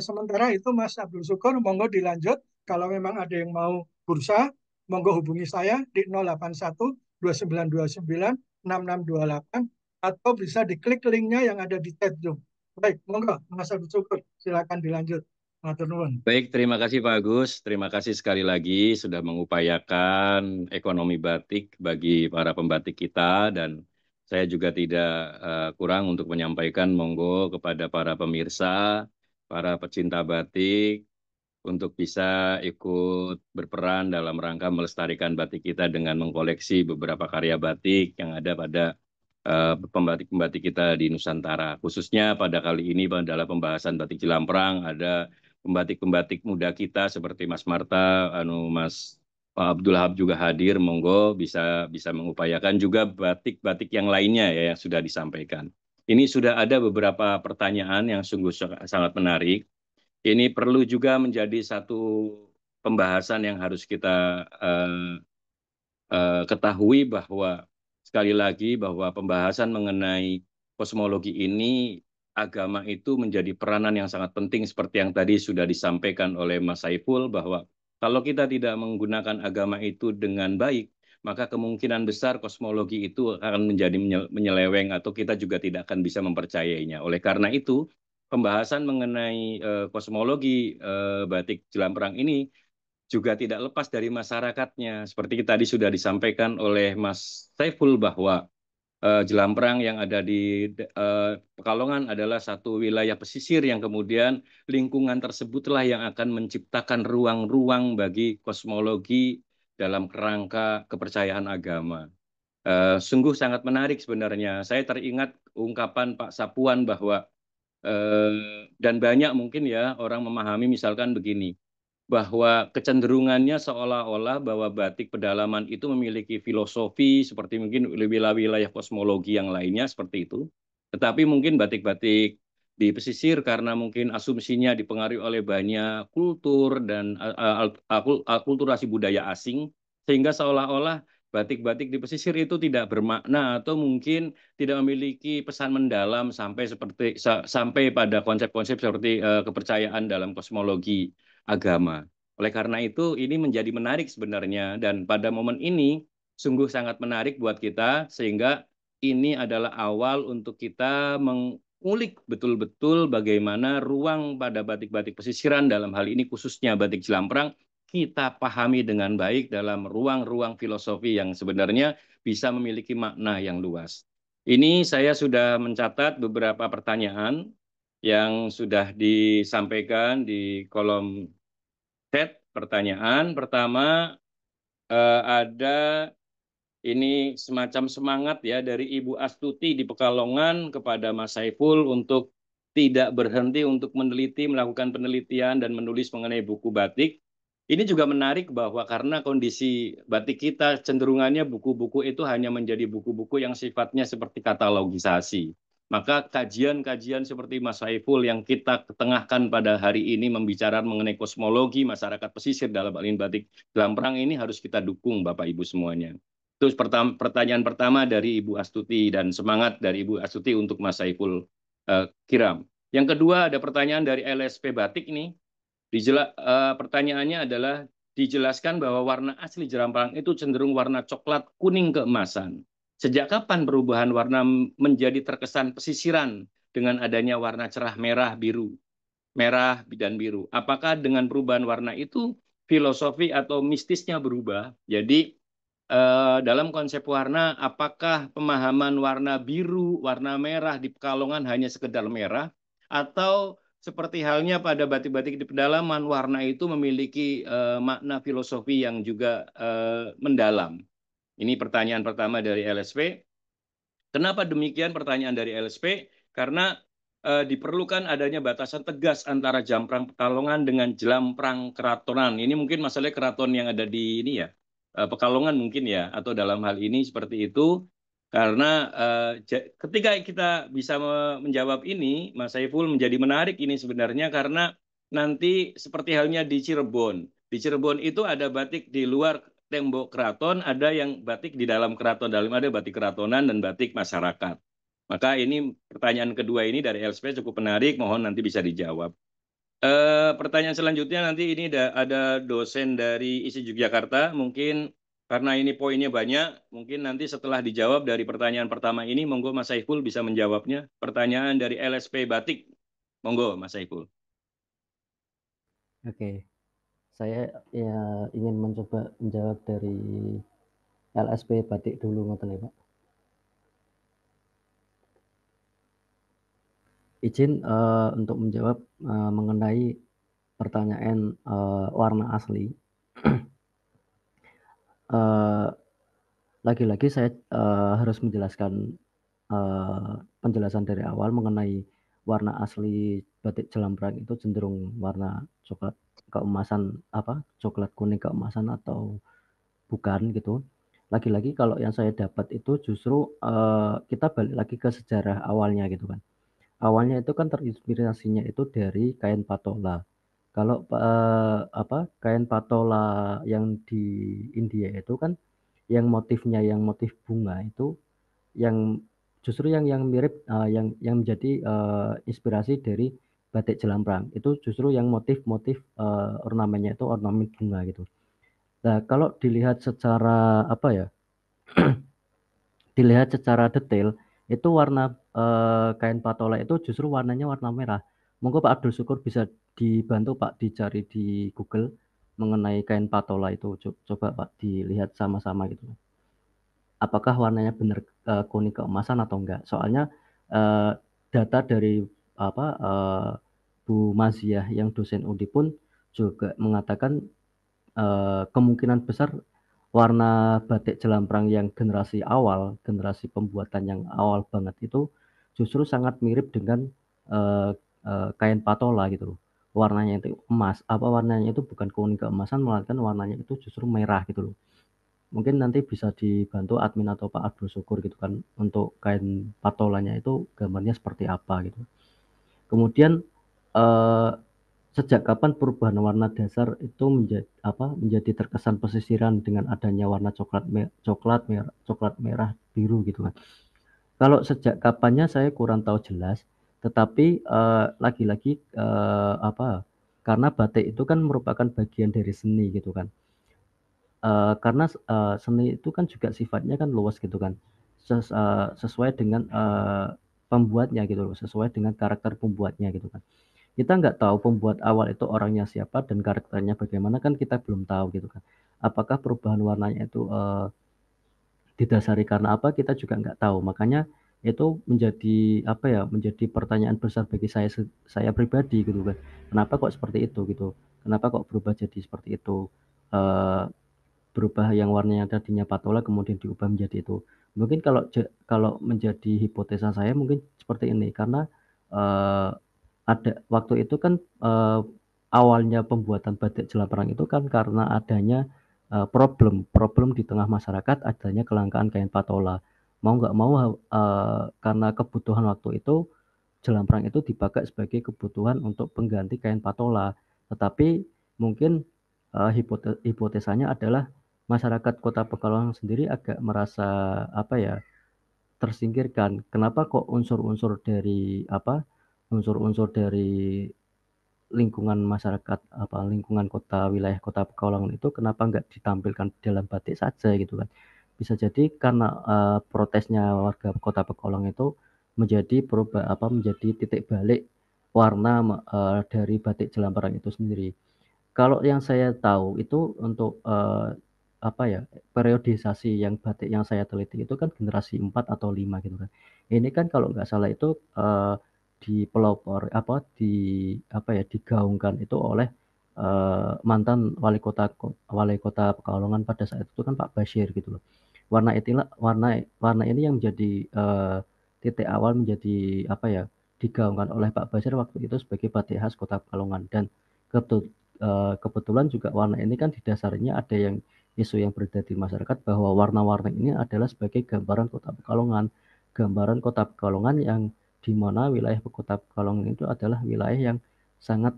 C: sementara itu Mas Abdul Syukur, monggo dilanjut. Kalau memang ada yang mau bursa, monggo hubungi saya di 081 2929 6628 atau bisa diklik linknya yang ada di chat Zoom. Baik, monggo Mas Abdul Syukur, silakan dilanjut. Matur nuwun.
B: Baik, terima kasih Pak Agus. Terima kasih sekali lagi sudah mengupayakan ekonomi batik bagi para pembatik kita dan saya juga tidak kurang untuk menyampaikan monggo kepada para pemirsa, para pecinta batik untuk bisa ikut berperan dalam rangka melestarikan batik kita dengan mengkoleksi beberapa karya batik yang ada pada pembatik-pembatik kita di Nusantara. Khususnya pada kali ini adalah pembahasan batik Jelamprang, ada pembatik-pembatik muda kita seperti Mas Marta, Mas Pak Abdul Wahab juga hadir, monggo bisa bisa mengupayakan juga batik-batik yang lainnya ya yang sudah disampaikan. Ini sudah ada beberapa pertanyaan yang sungguh sangat menarik. Ini perlu juga menjadi satu pembahasan yang harus kita ketahui bahwa sekali lagi bahwa pembahasan mengenai kosmologi ini agama itu menjadi peranan yang sangat penting seperti yang tadi sudah disampaikan oleh Mas Saiful bahwa kalau kita tidak menggunakan agama itu dengan baik maka kemungkinan besar kosmologi itu akan menjadi menyeleweng atau kita juga tidak akan bisa mempercayainya. Oleh karena itu pembahasan mengenai kosmologi batik Jelamprang ini juga tidak lepas dari masyarakatnya. Seperti tadi sudah disampaikan oleh Mas Saiful bahwa Jelamprang yang ada di Pekalongan adalah satu wilayah pesisir yang kemudian lingkungan tersebutlah yang akan menciptakan ruang-ruang bagi kosmologi dalam kerangka kepercayaan agama. Sungguh sangat menarik sebenarnya. Saya teringat ungkapan Pak Sapuan bahwa dan banyak mungkin ya orang memahami misalkan begini bahwa kecenderungannya seolah-olah bahwa batik pedalaman itu memiliki filosofi seperti mungkin wilayah-wilayah kosmologi yang lainnya seperti itu. Tetapi mungkin batik-batik di pesisir karena mungkin asumsinya dipengaruhi oleh banyak kultur dan akulturasi budaya asing, sehingga seolah-olah batik-batik di pesisir itu tidak bermakna atau mungkin tidak memiliki pesan mendalam sampai pada konsep-konsep seperti kepercayaan dalam kosmologi agama. Oleh karena itu, ini menjadi menarik sebenarnya, dan pada momen ini sungguh sangat menarik buat kita, sehingga ini adalah awal untuk kita mengulik betul-betul bagaimana ruang pada batik-batik pesisiran, dalam hal ini khususnya batik Jelamprang, kita pahami dengan baik dalam ruang-ruang filosofi yang sebenarnya bisa memiliki makna yang luas. Ini saya sudah mencatat beberapa pertanyaan yang sudah disampaikan di kolom chat. Pertanyaan pertama ada ini semacam semangat ya dari Ibu Astuti di Pekalongan kepada Mas Saiful untuk tidak berhenti untuk meneliti, melakukan penelitian dan menulis mengenai buku batik. Ini juga menarik bahwa karena kondisi batik kita cenderungannya buku-buku itu hanya menjadi buku-buku yang sifatnya seperti katalogisasi. Maka kajian-kajian seperti Mas Saiful yang kita ketengahkan pada hari ini membicarakan mengenai kosmologi masyarakat pesisir dalam hal ini batik Jelamprang ini harus kita dukung Bapak Ibu semuanya. Terus pertanyaan pertama dari Ibu Astuti dan semangat dari Ibu Astuti untuk Mas Saiful Kiram. Yang kedua ada pertanyaan dari LSP Batik ini. Pertanyaannya adalah dijelaskan bahwa warna asli Jelamprang itu cenderung warna coklat kuning keemasan. Sejak kapan perubahan warna menjadi terkesan pesisiran dengan adanya warna cerah merah dan biru? Apakah dengan perubahan warna itu filosofi atau mistisnya berubah? Jadi dalam konsep warna, apakah pemahaman warna biru, warna merah di Pekalongan hanya sekedar merah, atau seperti halnya pada batik-batik di pedalaman, warna itu memiliki makna filosofi yang juga mendalam? Ini pertanyaan pertama dari LSP. Kenapa demikian pertanyaan dari LSP? Karena diperlukan adanya batasan tegas antara Jamprang Pekalongan dengan Jelamprang Keratonan. Ini mungkin masalah keraton yang ada di ini ya, Pekalongan mungkin ya, atau dalam hal ini seperti itu. Karena ketika kita bisa menjawab ini, Mas Saiful, menjadi menarik ini sebenarnya karena nanti seperti halnya di Cirebon. Di Cirebon itu ada batik di luar tembok keraton, ada yang batik di dalam keraton, dalam ada batik keratonan dan batik masyarakat. Maka ini pertanyaan kedua ini dari LSP cukup menarik, mohon nanti bisa dijawab. Pertanyaan selanjutnya nanti ini ada dosen dari ISI Yogyakarta, mungkin karena ini poinnya banyak, mungkin nanti setelah dijawab dari pertanyaan pertama ini, monggo Mas Saiful bisa menjawabnya. Pertanyaan dari LSP Batik, monggo Mas Saiful.
A: Oke, saya ya ingin mencoba menjawab dari LSP batik dulu ngoten ya, Pak. Izin, untuk menjawab, mengenai pertanyaan, warna asli. Eee, Lagi-lagi saya, harus menjelaskan, penjelasan dari awal mengenai warna asli batik Jelambrang itu cenderung warna coklat keemasan, coklat kuning keemasan atau bukan gitu. Lagi-lagi kalau yang saya dapat itu justru, kita balik lagi ke sejarah awalnya gitu kan. Awalnya itu kan terinspirasinya itu dari kain patola. Kalau, kain patola yang di India itu kan yang motifnya yang motif bunga itu yang justru yang mirip, yang menjadi, inspirasi dari batik Jelambrang. Itu justru yang motif-motif, ornamennya itu ornamen bunga gitu. Nah, kalau dilihat secara dilihat secara detail, itu warna, kain patola itu justru warnanya warna merah. Monggo Pak Abdul Syukur bisa dibantu Pak dicari di Google mengenai kain patola itu. Coba Pak dilihat sama-sama gitu. Apakah warnanya benar, kuning keemasan atau enggak. Soalnya, eee, data dari Bu Maziah yang dosen UNDI pun juga mengatakan, kemungkinan besar warna batik Jelambrang yang generasi awal, generasi pembuatan yang awal banget itu justru sangat mirip dengan, eee kain patola gitu loh. Warnanya itu emas, warnanya itu bukan kuning keemasan melainkan warnanya itu justru merah gitu loh. Mungkin nanti bisa dibantu admin atau Pak Abdul Syukur gitu kan untuk kain patolanya itu gambarnya seperti apa gitu. Kemudian, eee sejak kapan perubahan warna dasar itu menjadi terkesan pesisiran dengan adanya warna coklat merah, biru gitu kan. Kalau sejak kapannya saya kurang tahu jelas, tetapi, lagi-lagi, karena batik itu kan merupakan bagian dari seni gitu kan. Karena seni itu kan juga sifatnya kan luas gitu kan, sesuai dengan, pembuatnya gitu loh, sesuai dengan karakter pembuatnya gitu kan. Kita nggak tahu pembuat awal itu orangnya siapa dan karakternya bagaimana kan kita belum tahu gitu kan. Apakah perubahan warnanya itu, didasari karena apa kita juga nggak tahu. Makanya itu menjadi menjadi pertanyaan besar bagi saya pribadi gitu kan. Kenapa kok seperti itu gitu, kenapa kok berubah jadi seperti itu, eee, berubah yang warnanya tadinya patola kemudian diubah menjadi itu. Mungkin kalau menjadi hipotesa saya mungkin seperti ini karena, eee ada waktu itu kan, awalnya pembuatan batik Jelambrang itu kan karena adanya, problem di tengah masyarakat adanya kelangkaan kain patola. Mau nggak mau, karena kebutuhan waktu itu, Jelambrang itu dipakai sebagai kebutuhan untuk pengganti kain patola. Tetapi mungkin, hipotesanya adalah masyarakat Kota Pekalongan sendiri agak merasa, tersingkirkan. Kenapa kok unsur-unsur dari lingkungan masyarakat, lingkungan kota, wilayah Kota Pekalongan itu kenapa nggak ditampilkan dalam batik saja gitu kan. Bisa jadi karena, protesnya warga Kota Pekalongan itu menjadi titik balik warna dari batik Jelambrang itu sendiri. Kalau yang saya tahu itu untuk, periodisasi yang batik yang saya teliti itu kan generasi 4 atau 5 gitu kan. Ini kan kalau nggak salah itu, digaungkan itu oleh, mantan wali kota Pekalongan pada saat itu kan Pak Bashir gitu loh. Warna ini yang menjadi, titik awal menjadi, digaungkan oleh Pak Bashir waktu itu sebagai batik khas Kota Pekalongan dan kebetulan juga warna ini kan di dasarnya ada isu yang beredar di masyarakat bahwa warna-warna ini adalah sebagai gambaran Kota Pekalongan. Gambaran Kota Pekalongan yang di mana wilayah Kota Pekalongan itu adalah wilayah yang sangat,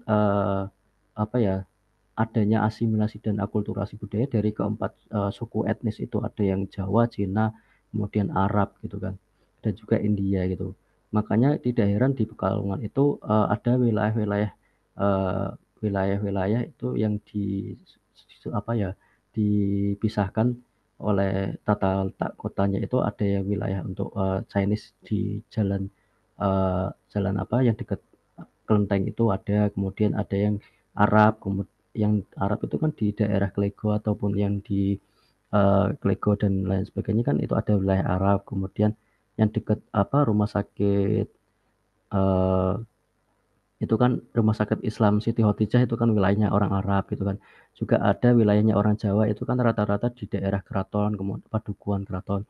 A: apa ya, adanya asimilasi dan akulturasi budaya dari keempat, suku etnis itu. Ada yang Jawa, Cina, kemudian Arab gitu kan, dan juga India gitu. Makanya tidak heran di Pekalongan itu, ada eee, wilayah-wilayah itu yang dipisahkan oleh tata letak kotanya itu ada yang wilayah untuk, Chinese di jalan, jalan yang dekat Kelenteng itu ada, kemudian ada yang Arab, yang Arab itu kan di daerah Klego ataupun yang di Klego dan lain sebagainya kan itu ada wilayah Arab. Kemudian yang dekat rumah sakit eh, itu kan rumah sakit Islam Siti Khotijah itu kan wilayahnya orang Arab gitu kan. Juga ada wilayahnya orang Jawa itu kan rata-rata di daerah Keraton, kemudian Padukuhan Keraton.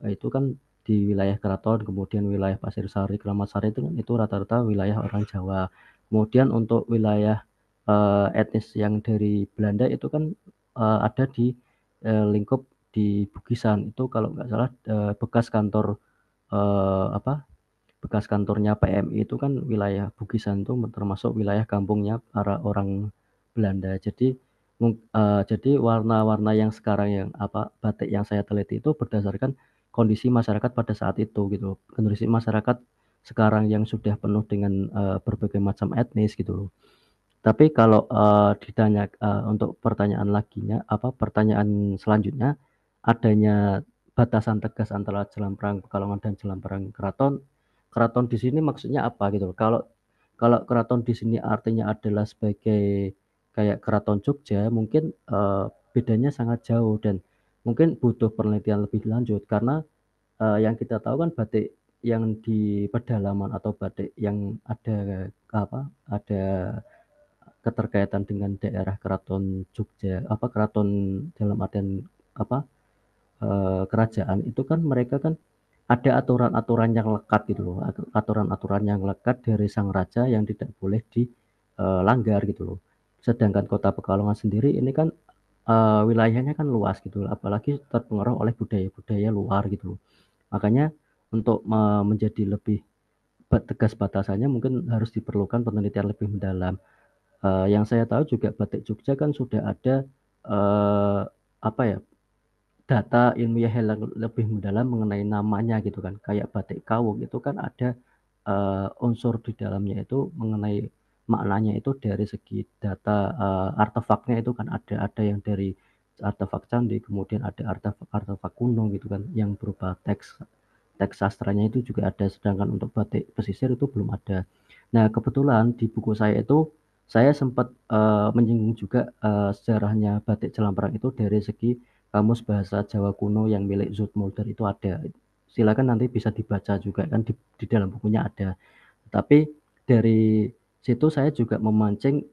A: Itu kan di wilayah Keraton, kemudian wilayah Pasir Sari, Kramat Sari itu kan itu rata-rata wilayah orang Jawa. Kemudian untuk wilayah etnis yang dari Belanda itu kan ada di lingkup di Bugisan. Itu kalau nggak salah bekas kantor apa bekas kantornya PMI itu kan wilayah Bugisan itu termasuk wilayah kampungnya para orang Belanda. Jadi warna-warna yang sekarang yang batik yang saya teliti itu berdasarkan kondisi masyarakat pada saat itu gitu. Kondisi masyarakat sekarang yang sudah penuh dengan berbagai macam etnis gitu loh. Tapi kalau ditanya untuk pertanyaan selanjutnya adanya batasan tegas antara Jalan Perang Pekalongan dan Jalan Perang Keraton. Keraton di sini maksudnya apa gitu loh. Kalau kalau keraton di sini artinya adalah sebagai kayak Keraton Jogja, mungkin bedanya sangat jauh dan mungkin butuh penelitian lebih lanjut karena yang kita tahu kan batik yang di pedalaman atau batik yang ada keterkaitan dengan daerah Keraton Jogja, keraton dalam artian apa kerajaan itu kan mereka kan ada aturan-aturan yang lekat gitu loh, aturan-aturan yang lekat dari sang raja yang tidak boleh dilanggar gitu loh. Sedangkan Kota Pekalongan sendiri ini kan wilayahnya kan luas gitu loh, apalagi terpengaruh oleh budaya-budaya luar gitu loh. Makanya untuk menjadi lebih tegas batasannya mungkin harus diperlukan penelitian lebih mendalam. Yang saya tahu juga batik Jogja kan sudah ada eh, apa ya data ilmiah yang lebih mendalam mengenai namanya gitu kan. Kayak batik Kawung itu kan ada unsur di dalamnya itu mengenai maknanya itu dari segi data artefaknya itu kan ada yang dari artefak candi, kemudian ada artefak kuno gitu kan yang berupa teks teks sastranya itu juga ada, sedangkan untuk batik pesisir itu belum ada. Nah, kebetulan di buku saya itu saya sempat menyinggung juga sejarahnya batik Jelamparang itu dari segi kamus bahasa Jawa kuno yang milik Zoetmulder itu ada. Silakan nanti bisa dibaca juga kan di dalam bukunya ada. Tapi dari situ saya juga memancing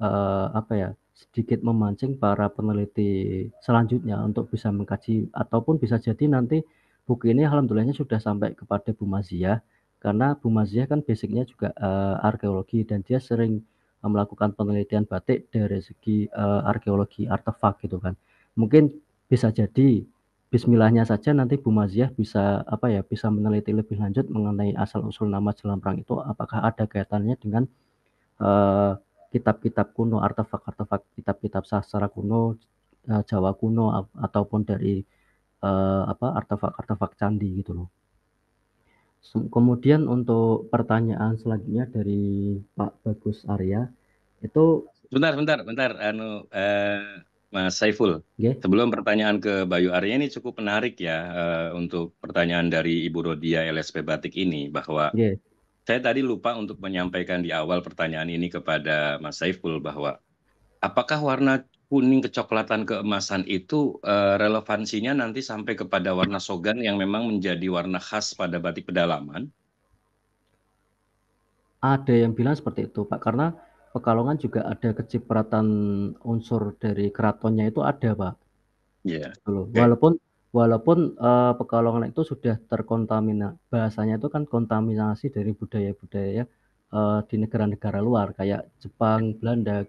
A: sedikit memancing para peneliti selanjutnya untuk bisa mengkaji ataupun bisa jadi nanti buku ini alhamdulillahnya sudah sampai kepada Bu Maziah karena Bu Maziah kan basicnya juga arkeologi dan dia sering melakukan penelitian batik dari segi arkeologi artefak gitu kan. Mungkin bisa jadi Bismillahnya saja nanti Bu Maziah bisa bisa meneliti lebih lanjut mengenai asal usul nama Jelamparang itu apakah ada kaitannya dengan eh, kitab-kitab kuno, artefak-artefak kitab-kitab sastra kuno, Jawa kuno ataupun dari artefak-artefak candi gitu loh. Kemudian untuk pertanyaan selanjutnya dari Pak Bagus Arya itu
B: Bentar, Mas Saiful.
A: nggih,
B: Sebelum pertanyaan ke Bayu Arya ini cukup menarik ya untuk pertanyaan dari Ibu Rodia LSP Batik ini bahwa
A: nggih.
B: saya tadi lupa untuk menyampaikan di awal pertanyaan ini kepada Mas Saiful bahwa apakah warna kuning kecoklatan keemasan itu relevansinya nanti sampai kepada warna sogan yang memang menjadi warna khas pada batik pedalaman?
A: Ada yang bilang seperti itu, Pak, karena Pekalongan juga ada kecipratan unsur dari keratonnya itu ada, Pak.
B: Iya.
A: Gitu loh.
B: Oke.
A: Walaupun Pekalongan itu sudah terkontaminasi, bahasanya itu kan kontaminasi dari budaya-budaya di negara-negara luar kayak Jepang, Belanda,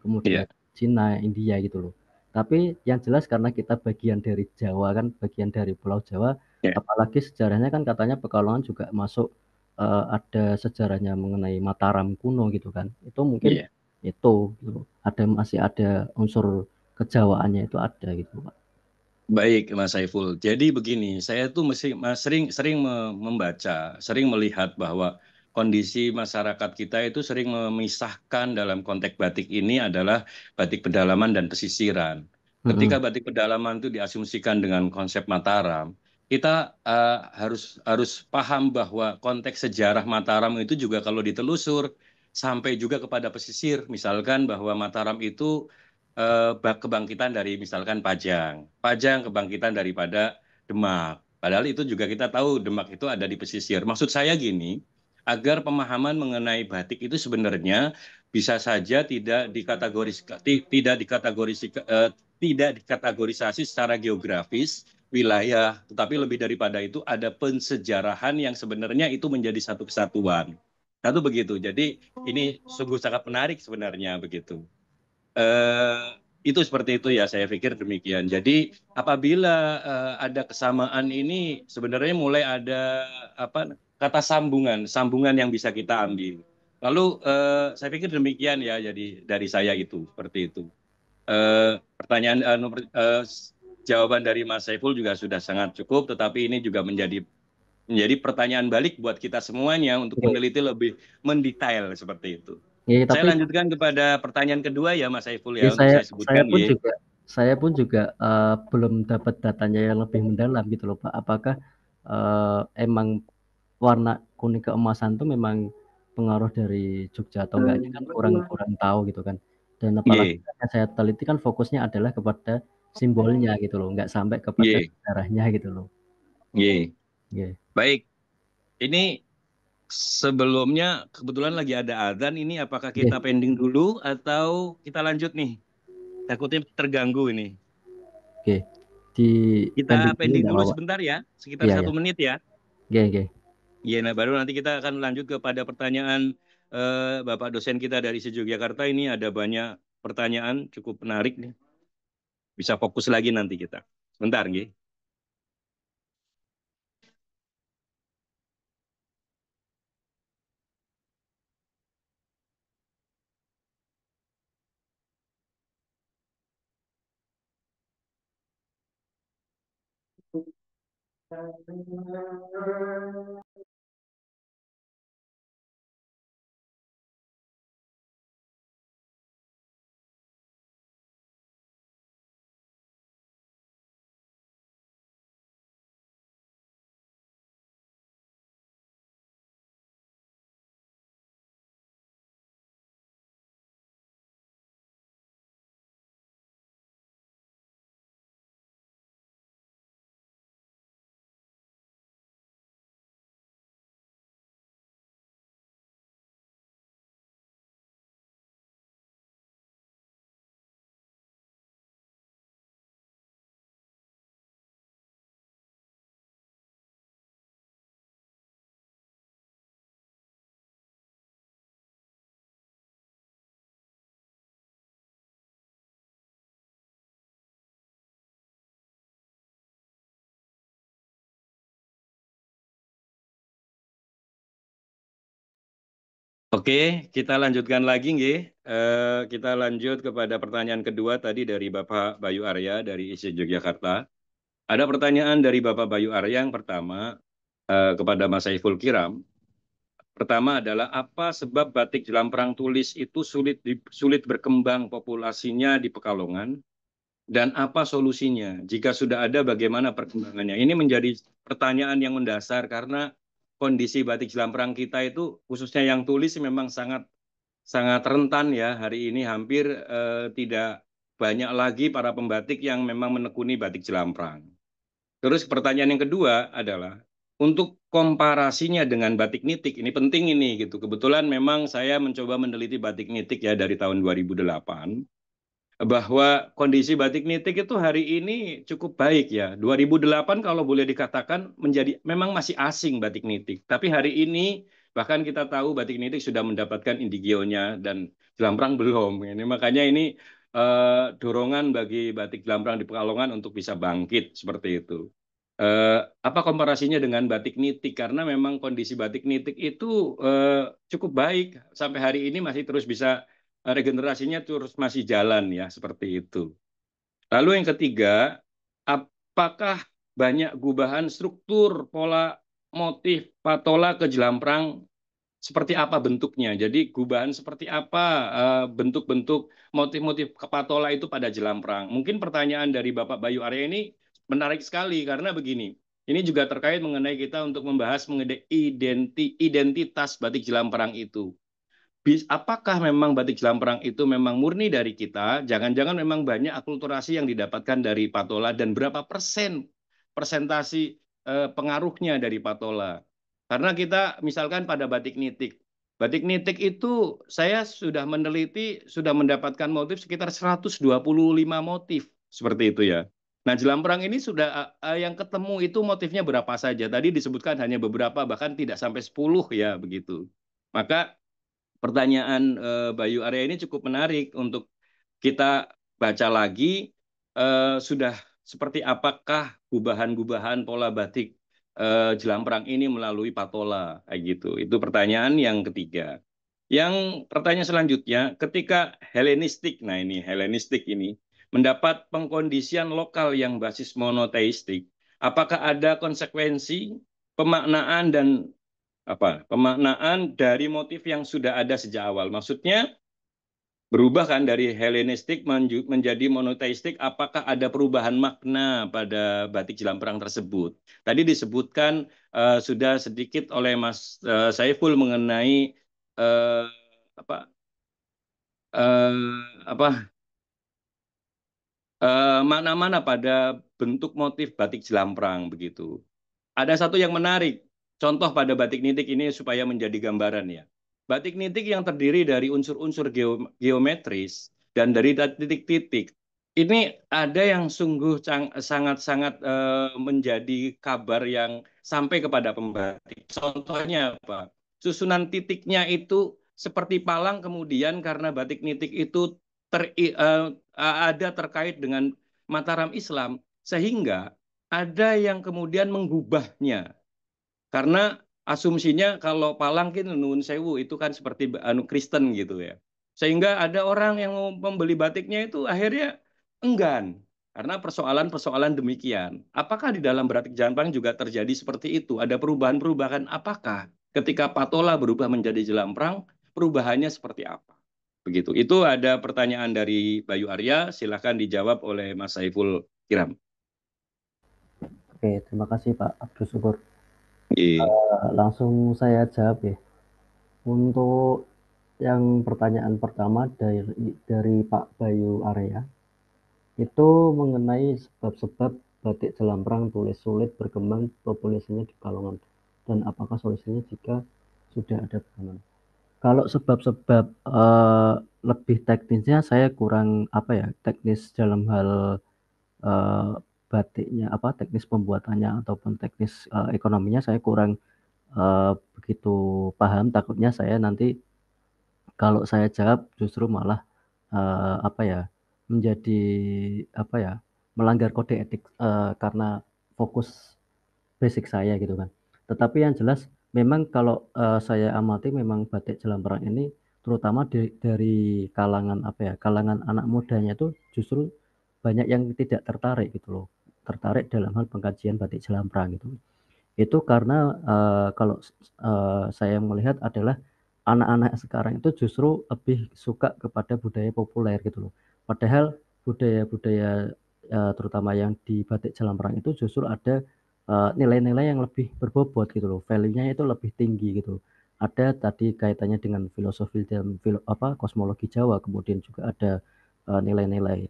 A: kemudian
B: Iya.
A: Cina, India gitu loh. Tapi yang jelas karena kita bagian dari Jawa kan, bagian dari Pulau Jawa,
B: Iya.
A: apalagi sejarahnya kan katanya Pekalongan juga masuk ada sejarahnya mengenai Mataram kuno gitu kan. Itu mungkin
B: Iya.
A: itu gitu. Masih ada unsur kejawaannya itu ada gitu, Pak.
B: Baik, Mas Saiful. Jadi begini, saya tuh sering sering membaca, sering melihat bahwa kondisi masyarakat kita itu sering memisahkan dalam konteks batik ini adalah batik pedalaman dan pesisiran. Ketika
A: Mm-mm.
B: batik pedalaman itu diasumsikan dengan konsep Mataram, kita harus harus paham bahwa konteks sejarah Mataram itu juga kalau ditelusur sampai juga kepada pesisir. Misalkan bahwa Mataram itu kebangkitan dari misalkan Pajang. Pajang kebangkitan daripada Demak. Padahal itu juga kita tahu Demak itu ada di pesisir. Maksud saya gini, agar pemahaman mengenai batik itu sebenarnya bisa saja tidak dikategorisasi secara geografis wilayah, tetapi lebih daripada itu ada pensejarahan yang sebenarnya itu menjadi satu kesatuan. Satu begitu. Jadi ini sungguh sangat menarik sebenarnya begitu. Eh, itu seperti itu ya, saya pikir demikian. Jadi apabila ada kesamaan ini sebenarnya mulai ada apa kata sambungan yang bisa kita ambil. Lalu saya pikir demikian ya. Jadi dari saya itu seperti itu. Pertanyaan jawaban dari Mas Saiful juga sudah sangat cukup, tetapi ini juga menjadi pertanyaan balik buat kita semuanya untuk
A: Oke.
B: meneliti lebih mendetail seperti itu.
A: Ya,
B: Saya
A: tapi
B: lanjutkan kepada pertanyaan kedua ya Mas Saiful
A: ya
B: ya untuk saya sebutkan ya.
A: saya pun juga belum dapat datanya yang lebih mendalam gitu loh Pak. Apakah emang warna kuning keemasan itu memang pengaruh dari Jogja atau enggaknya kan kurang tahu gitu kan. Dan apalagi
B: Ye,
A: yang saya teliti kan fokusnya adalah kepada simbolnya gitu loh, nggak sampai kepada
B: ye,
A: sejarahnya gitu loh.
B: ye.
A: Oke.
B: Baik, ini sebelumnya kebetulan lagi ada adzan ini apakah
A: Oke.
B: kita pending dulu atau kita lanjut nih? Takutnya terganggu ini.
A: Oke. Di pending
B: Kita
A: dulu
B: pending
A: enggak
B: dulu
A: apa-apa.
B: sebentar ya, sekitar
A: Iya ya.
B: 1 menit ya.
A: Oke, oke.
B: Iya, nah baru nanti kita akan lanjut kepada pertanyaan Bapak dosen kita dari Yogyakarta. Ini ada banyak pertanyaan cukup menarik nih. Bisa fokus lagi nanti kita. Sebentar, nggih. Oke, kita lanjutkan lagi, nggih. Kita lanjut kepada pertanyaan kedua tadi dari Bapak Bayu Arya dari ISI Yogyakarta. Ada pertanyaan dari Bapak Bayu Arya yang pertama kepada Mas Saiful Kiram. Pertama adalah apa sebab batik jelamprang tulis itu sulit berkembang populasinya di Pekalongan dan apa solusinya? Jika sudah ada bagaimana perkembangannya? Ini menjadi pertanyaan yang mendasar karena kondisi batik jelamprang kita itu khususnya yang tulis memang sangat sangat rentan ya. Hari ini hampir tidak banyak lagi para pembatik yang memang menekuni batik jelamprang. Terus pertanyaan yang kedua adalah untuk komparasinya dengan batik nitik, ini penting ini gitu. Kebetulan memang saya mencoba meneliti batik nitik ya dari tahun 2008 bahwa kondisi batik nitik itu hari ini cukup baik ya. 2008 kalau boleh dikatakan menjadi memang masih asing batik nitik. Tapi hari ini bahkan kita tahu batik nitik sudah mendapatkan indigionya dan jelamprang belum. Ini makanya ini dorongan bagi batik jelamprang di Pekalongan untuk bisa bangkit seperti itu. Apa komparasinya dengan batik nitik? Karena memang kondisi batik nitik itu cukup baik sampai hari ini masih terus bisa regenerasinya terus masih jalan ya seperti itu. Lalu yang ketiga, apakah banyak gubahan struktur, pola, motif, patola ke jelamprang seperti apa bentuknya? Jadi gubahan seperti apa bentuk-bentuk motif-motif kepatola itu pada jelamprang? Mungkin pertanyaan dari Bapak Bayu Arya ini menarik sekali karena begini. Ini juga terkait mengenai kita untuk membahas mengenai identitas batik jelamprang itu. apakah memang batik Jelamprang itu memang murni dari kita? Jangan-jangan memang banyak akulturasi yang didapatkan dari patola dan berapa persentasi pengaruhnya dari patola? Karena kita misalkan pada batik nitik itu saya sudah meneliti, sudah mendapatkan motif sekitar 125 motif seperti itu ya. Nah, Jelamprang ini sudah yang ketemu itu motifnya berapa saja? Tadi disebutkan hanya beberapa, bahkan tidak sampai 10 ya begitu. Maka pertanyaan Bayu Arya ini cukup menarik untuk kita baca lagi, sudah seperti apakah gubahan-gubahan pola batik Jelamprang ini melalui patola kayak gitu. Itu pertanyaan yang ketiga. Yang pertanyaan selanjutnya, ketika Helenistik, nah ini Helenistik ini mendapat pengkondisian lokal yang basis monoteistik, apakah ada konsekuensi pemaknaan dan pemaknaan dari motif yang sudah ada sejak awal? Maksudnya berubah kan dari Helenistik menjadi monoteistik, apakah ada perubahan makna pada batik Jelamprang tersebut? Tadi disebutkan sudah sedikit oleh Mas Saiful mengenai eh, apa apa mana-mana pada bentuk motif batik Jelamprang begitu. Ada satu yang menarik, contoh pada batik nitik ini supaya menjadi gambaran ya. Batik nitik yang terdiri dari unsur-unsur geometris dan dari titik-titik, ini ada yang sungguh sangat-sangat menjadi kabar yang sampai kepada pembatik. Contohnya apa? Susunan titiknya itu seperti palang, kemudian karena batik nitik itu ada terkait dengan Mataram Islam, sehingga ada yang kemudian mengubahnya karena asumsinya kalau palang kan nun sewu itu kan seperti anu Kristen gitu ya, sehingga ada orang yang mau membeli batiknya itu akhirnya enggan karena persoalan-persoalan demikian. Apakah di dalam batik Jelamprang juga terjadi seperti itu? Ada perubahan-perubahan? Apakah ketika patola berubah menjadi Jelamprang, perubahannya seperti apa? Begitu. Itu ada pertanyaan dari Bayu Arya, silahkan dijawab oleh Mas Saiful Kiram.
A: Oke, terima kasih Pak Abdul Syukur.
B: Iya.
A: Langsung saya jawab ya. Untuk yang pertanyaan pertama dari Pak Bayu Arya, itu mengenai sebab-sebab batik Jelamprang tulis sulit berkembang populasinya di Kalongan dan apakah solusinya jika sudah ada pengaman. Kalau sebab-sebab lebih teknisnya saya kurang teknis dalam hal eh, batiknya teknis pembuatannya ataupun teknis ekonominya saya kurang begitu paham. Takutnya saya nanti kalau saya jawab justru malah menjadi melanggar kode etik karena fokus basic saya gitu kan. Tetapi yang jelas memang kalau saya amati memang batik Jelamprang ini terutama dari kalangan kalangan anak mudanya itu justru banyak yang tidak tertarik gitu loh. Tertarik dalam hal pengkajian batik Jelamprang gitu. Itu karena kalau saya melihat adalah anak-anak sekarang itu justru lebih suka kepada budaya populer gitu loh. Padahal budaya-budaya terutama yang di batik Jelamprang itu justru ada nilai-nilai yang lebih berbobot gitu loh. Value-nya itu lebih tinggi gitu. Ada tadi kaitannya dengan filosofi dan kosmologi Jawa, kemudian juga ada nilai-nilai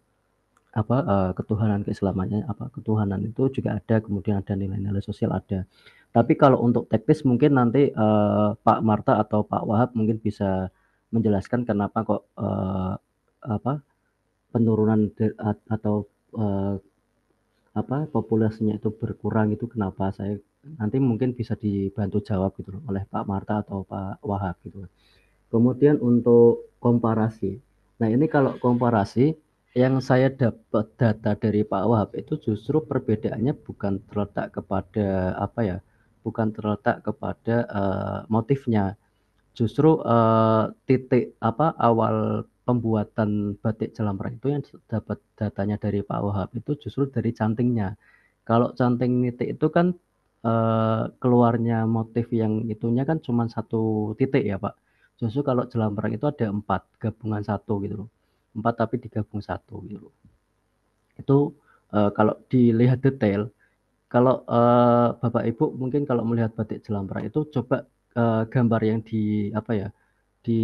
A: ketuhanan keislamannya ketuhanan itu juga ada, kemudian ada nilai-nilai sosial ada. Tapi kalau untuk teknis mungkin nanti Pak Marta atau Pak Wahab mungkin bisa menjelaskan kenapa kok penurunan atau eh, populasinya itu berkurang itu kenapa. Saya nanti mungkin bisa dibantu jawab gitu loh oleh Pak Marta atau Pak Wahab gitu. Kemudian untuk komparasi. Nah, ini kalau komparasi yang saya dapat data dari Pak Wahab itu justru perbedaannya bukan terletak kepada bukan terletak kepada motifnya. Justru titik awal pembuatan batik Jelamprang itu yang dapat datanya dari Pak Wahab itu justru dari cantingnya. Kalau canting nitik itu kan keluarnya motif yang itunya kan cuma satu titik ya Pak. Justru kalau Jelamprang itu ada 4 gabungan satu gitu loh. 4 tapi digabung satu gitu loh. Itu kalau dilihat detail, kalau Bapak Ibu mungkin kalau melihat batik Jelamprang itu coba gambar yang di di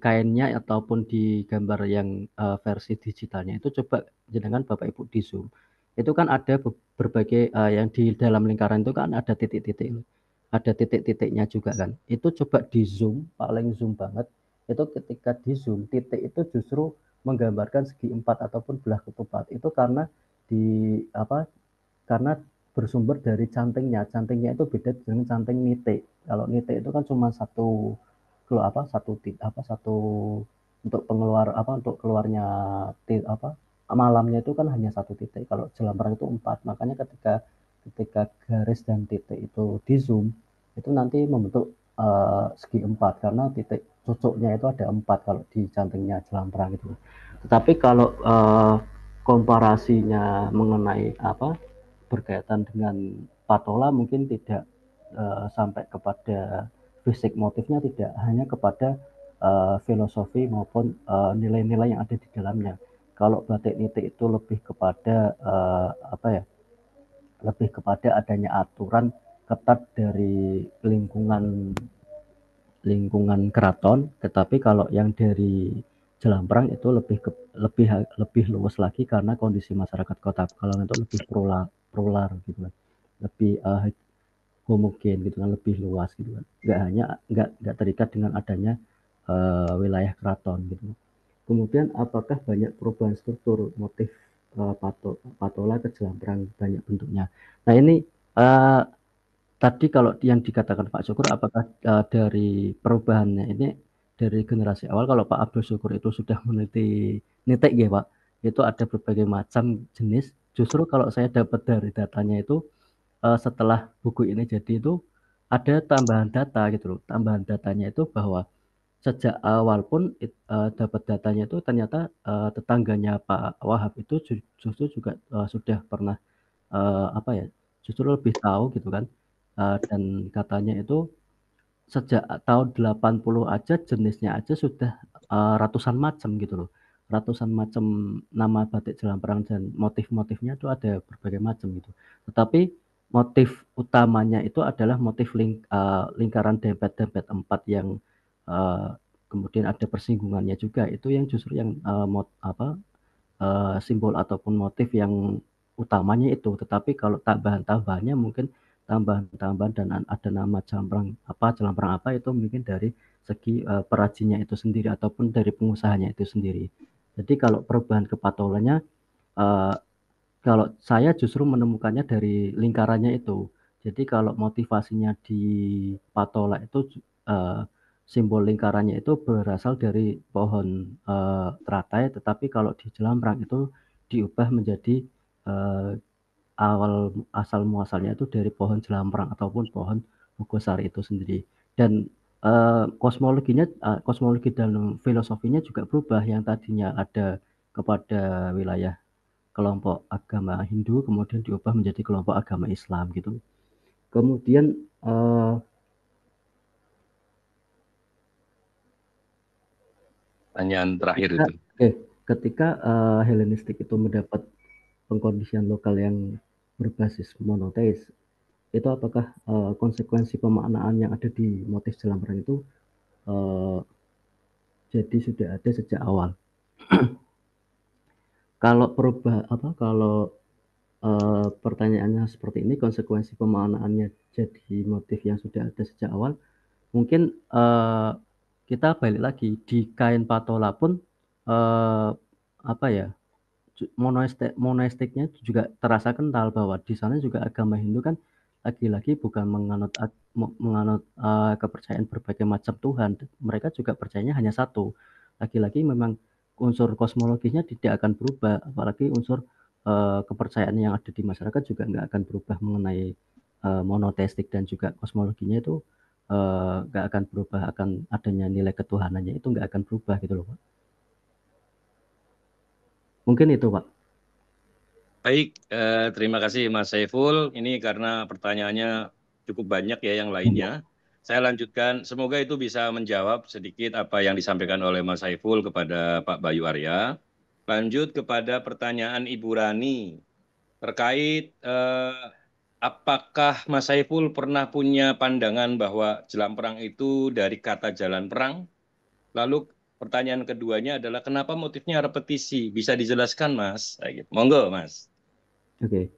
A: kainnya ataupun di gambar yang versi digitalnya itu coba jenengan Bapak Ibu di zoom. Itu kan ada berbagai yang di dalam lingkaran itu kan ada titik-titik. Ada titik-titiknya juga kan. Itu coba di zoom, paling zoom banget. Itu ketika di zoom, titik itu justru menggambarkan segi empat ataupun belah ketupat. Itu karena karena bersumber dari cantingnya. Cantingnya itu beda dengan canting nitik. Kalau nitik itu kan cuma satu satu untuk untuk keluarnya malamnya itu kan hanya satu titik. Kalau jelamrang itu 4. Makanya ketika garis dan titik itu di zoom itu nanti membentuk segi 4 karena titik cucuknya itu ada 4 kalau di cantingnya jelamrang itu. Tetapi kalau komparasinya mengenai berkaitan dengan patola mungkin tidak sampai kepada fisik motifnya, tidak hanya kepada filosofi maupun nilai-nilai yang ada di dalamnya. Kalau batik nitik itu lebih kepada lebih kepada adanya aturan ketat dari lingkungan keraton, tetapi kalau yang dari jelamprang itu lebih luas lagi karena kondisi masyarakat Kota Pekalongan itu lebih plural gitu kan, lebih homogen gitu kan, lebih luas gitu kan, nggak terikat dengan adanya wilayah keraton gitu. Kemudian apakah banyak perubahan struktur motif patola ke jelamprang banyak bentuknya. Nah ini tadi kalau yang dikatakan Pak Syukur, apakah dari perubahannya ini dari generasi awal, kalau Pak Abdul Syukur itu sudah meneliti nitik ya Pak, itu ada berbagai macam jenis. Justru kalau saya dapat dari datanya itu setelah buku ini jadi itu ada tambahan data gitu loh. Tambahan datanya itu bahwa sejak awal pun dapat datanya itu ternyata tetangganya Pak Wahab itu justru juga sudah pernah justru lebih tahu gitu kan. Dan katanya itu sejak tahun 80 aja jenisnya aja sudah ratusan macam gitu loh. Ratusan macam nama batik jelamprang dan motif-motifnya itu ada berbagai macam gitu. Tetapi motif utamanya itu adalah motif lingkaran dempet-dempet 4 yang kemudian ada persinggungannya juga. Itu yang justru yang simbol ataupun motif yang utamanya itu. Tetapi kalau tambahan-tambahannya mungkin tambahan-tambahan dan ada nama jelamprang apa itu mungkin dari segi perajinnya itu sendiri ataupun dari pengusahanya itu sendiri. Jadi kalau perubahan kepatolannya kalau saya justru menemukannya dari lingkarannya itu. Jadi kalau motivasinya di patola itu simbol lingkarannya itu berasal dari pohon teratai, tetapi kalau di jelamprang itu diubah menjadi asal muasalnya itu dari pohon jelamprang ataupun pohon Nogosari itu sendiri. Dan kosmologi dan filosofinya juga berubah, yang tadinya ada kepada wilayah kelompok agama Hindu kemudian diubah menjadi kelompok agama Islam gitu. Kemudian
B: Pertanyaan terakhir itu.
A: Ketika Helenistik itu mendapat pengkondisian lokal yang berbasis monoteis, itu apakah konsekuensi pemaknaan yang ada di motif jelamprang itu jadi sudah ada sejak awal. Kalau pertanyaannya seperti ini, konsekuensi pemaknaannya jadi motif yang sudah ada sejak awal, mungkin kita balik lagi di kain patola pun monaistiknya juga terasa kental, bahwa di sana juga agama Hindu kan lagi-lagi bukan menganut kepercayaan berbagai macam Tuhan. Mereka juga percayanya hanya satu. Lagi-lagi memang unsur kosmologisnya tidak akan berubah, apalagi unsur kepercayaan yang ada di masyarakat juga nggak akan berubah mengenai monoteistik, dan juga kosmologinya itu nggak akan berubah, akan adanya nilai ketuhanannya itu nggak akan berubah gitu loh Pak. Mungkin itu Pak.
B: Baik, terima kasih Mas Saiful. Ini karena pertanyaannya cukup banyak ya yang lainnya. Saya lanjutkan, semoga itu bisa menjawab sedikit apa yang disampaikan oleh Mas Saiful kepada Pak Bayu Arya. Lanjut kepada pertanyaan Ibu Rani terkait apakah Mas Saiful pernah punya pandangan bahwa jelamprang itu dari kata jalan perang? Lalu pertanyaan keduanya adalah kenapa motifnya repetisi? Bisa dijelaskan, Mas? Gitu. Monggo, Mas.
A: Oke.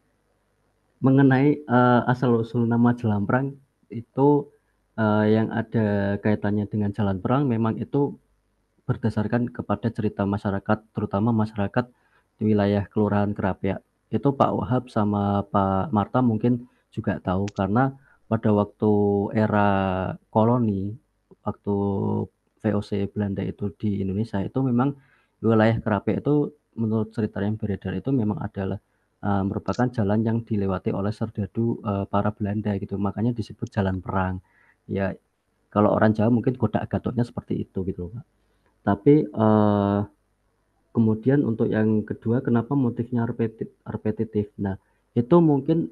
A: Mengenai asal-usul nama Jelamprang itu yang ada kaitannya dengan jalan perang memang itu berdasarkan kepada cerita masyarakat, terutama masyarakat di wilayah Kelurahan Kerapiak. Itu Pak Wahab sama Pak Marta mungkin juga tahu karena pada waktu era koloni, waktu VOC Belanda itu di Indonesia itu memang wilayah Kerapiak itu menurut cerita yang beredar itu memang adalah merupakan jalan yang dilewati oleh serdadu para Belanda gitu, makanya disebut jalan perang. Ya, kalau orang Jawa mungkin Kodak Gatotnya seperti itu gitu, Pak. Tapi kemudian untuk yang kedua, kenapa motifnya repetitif? Nah, itu mungkin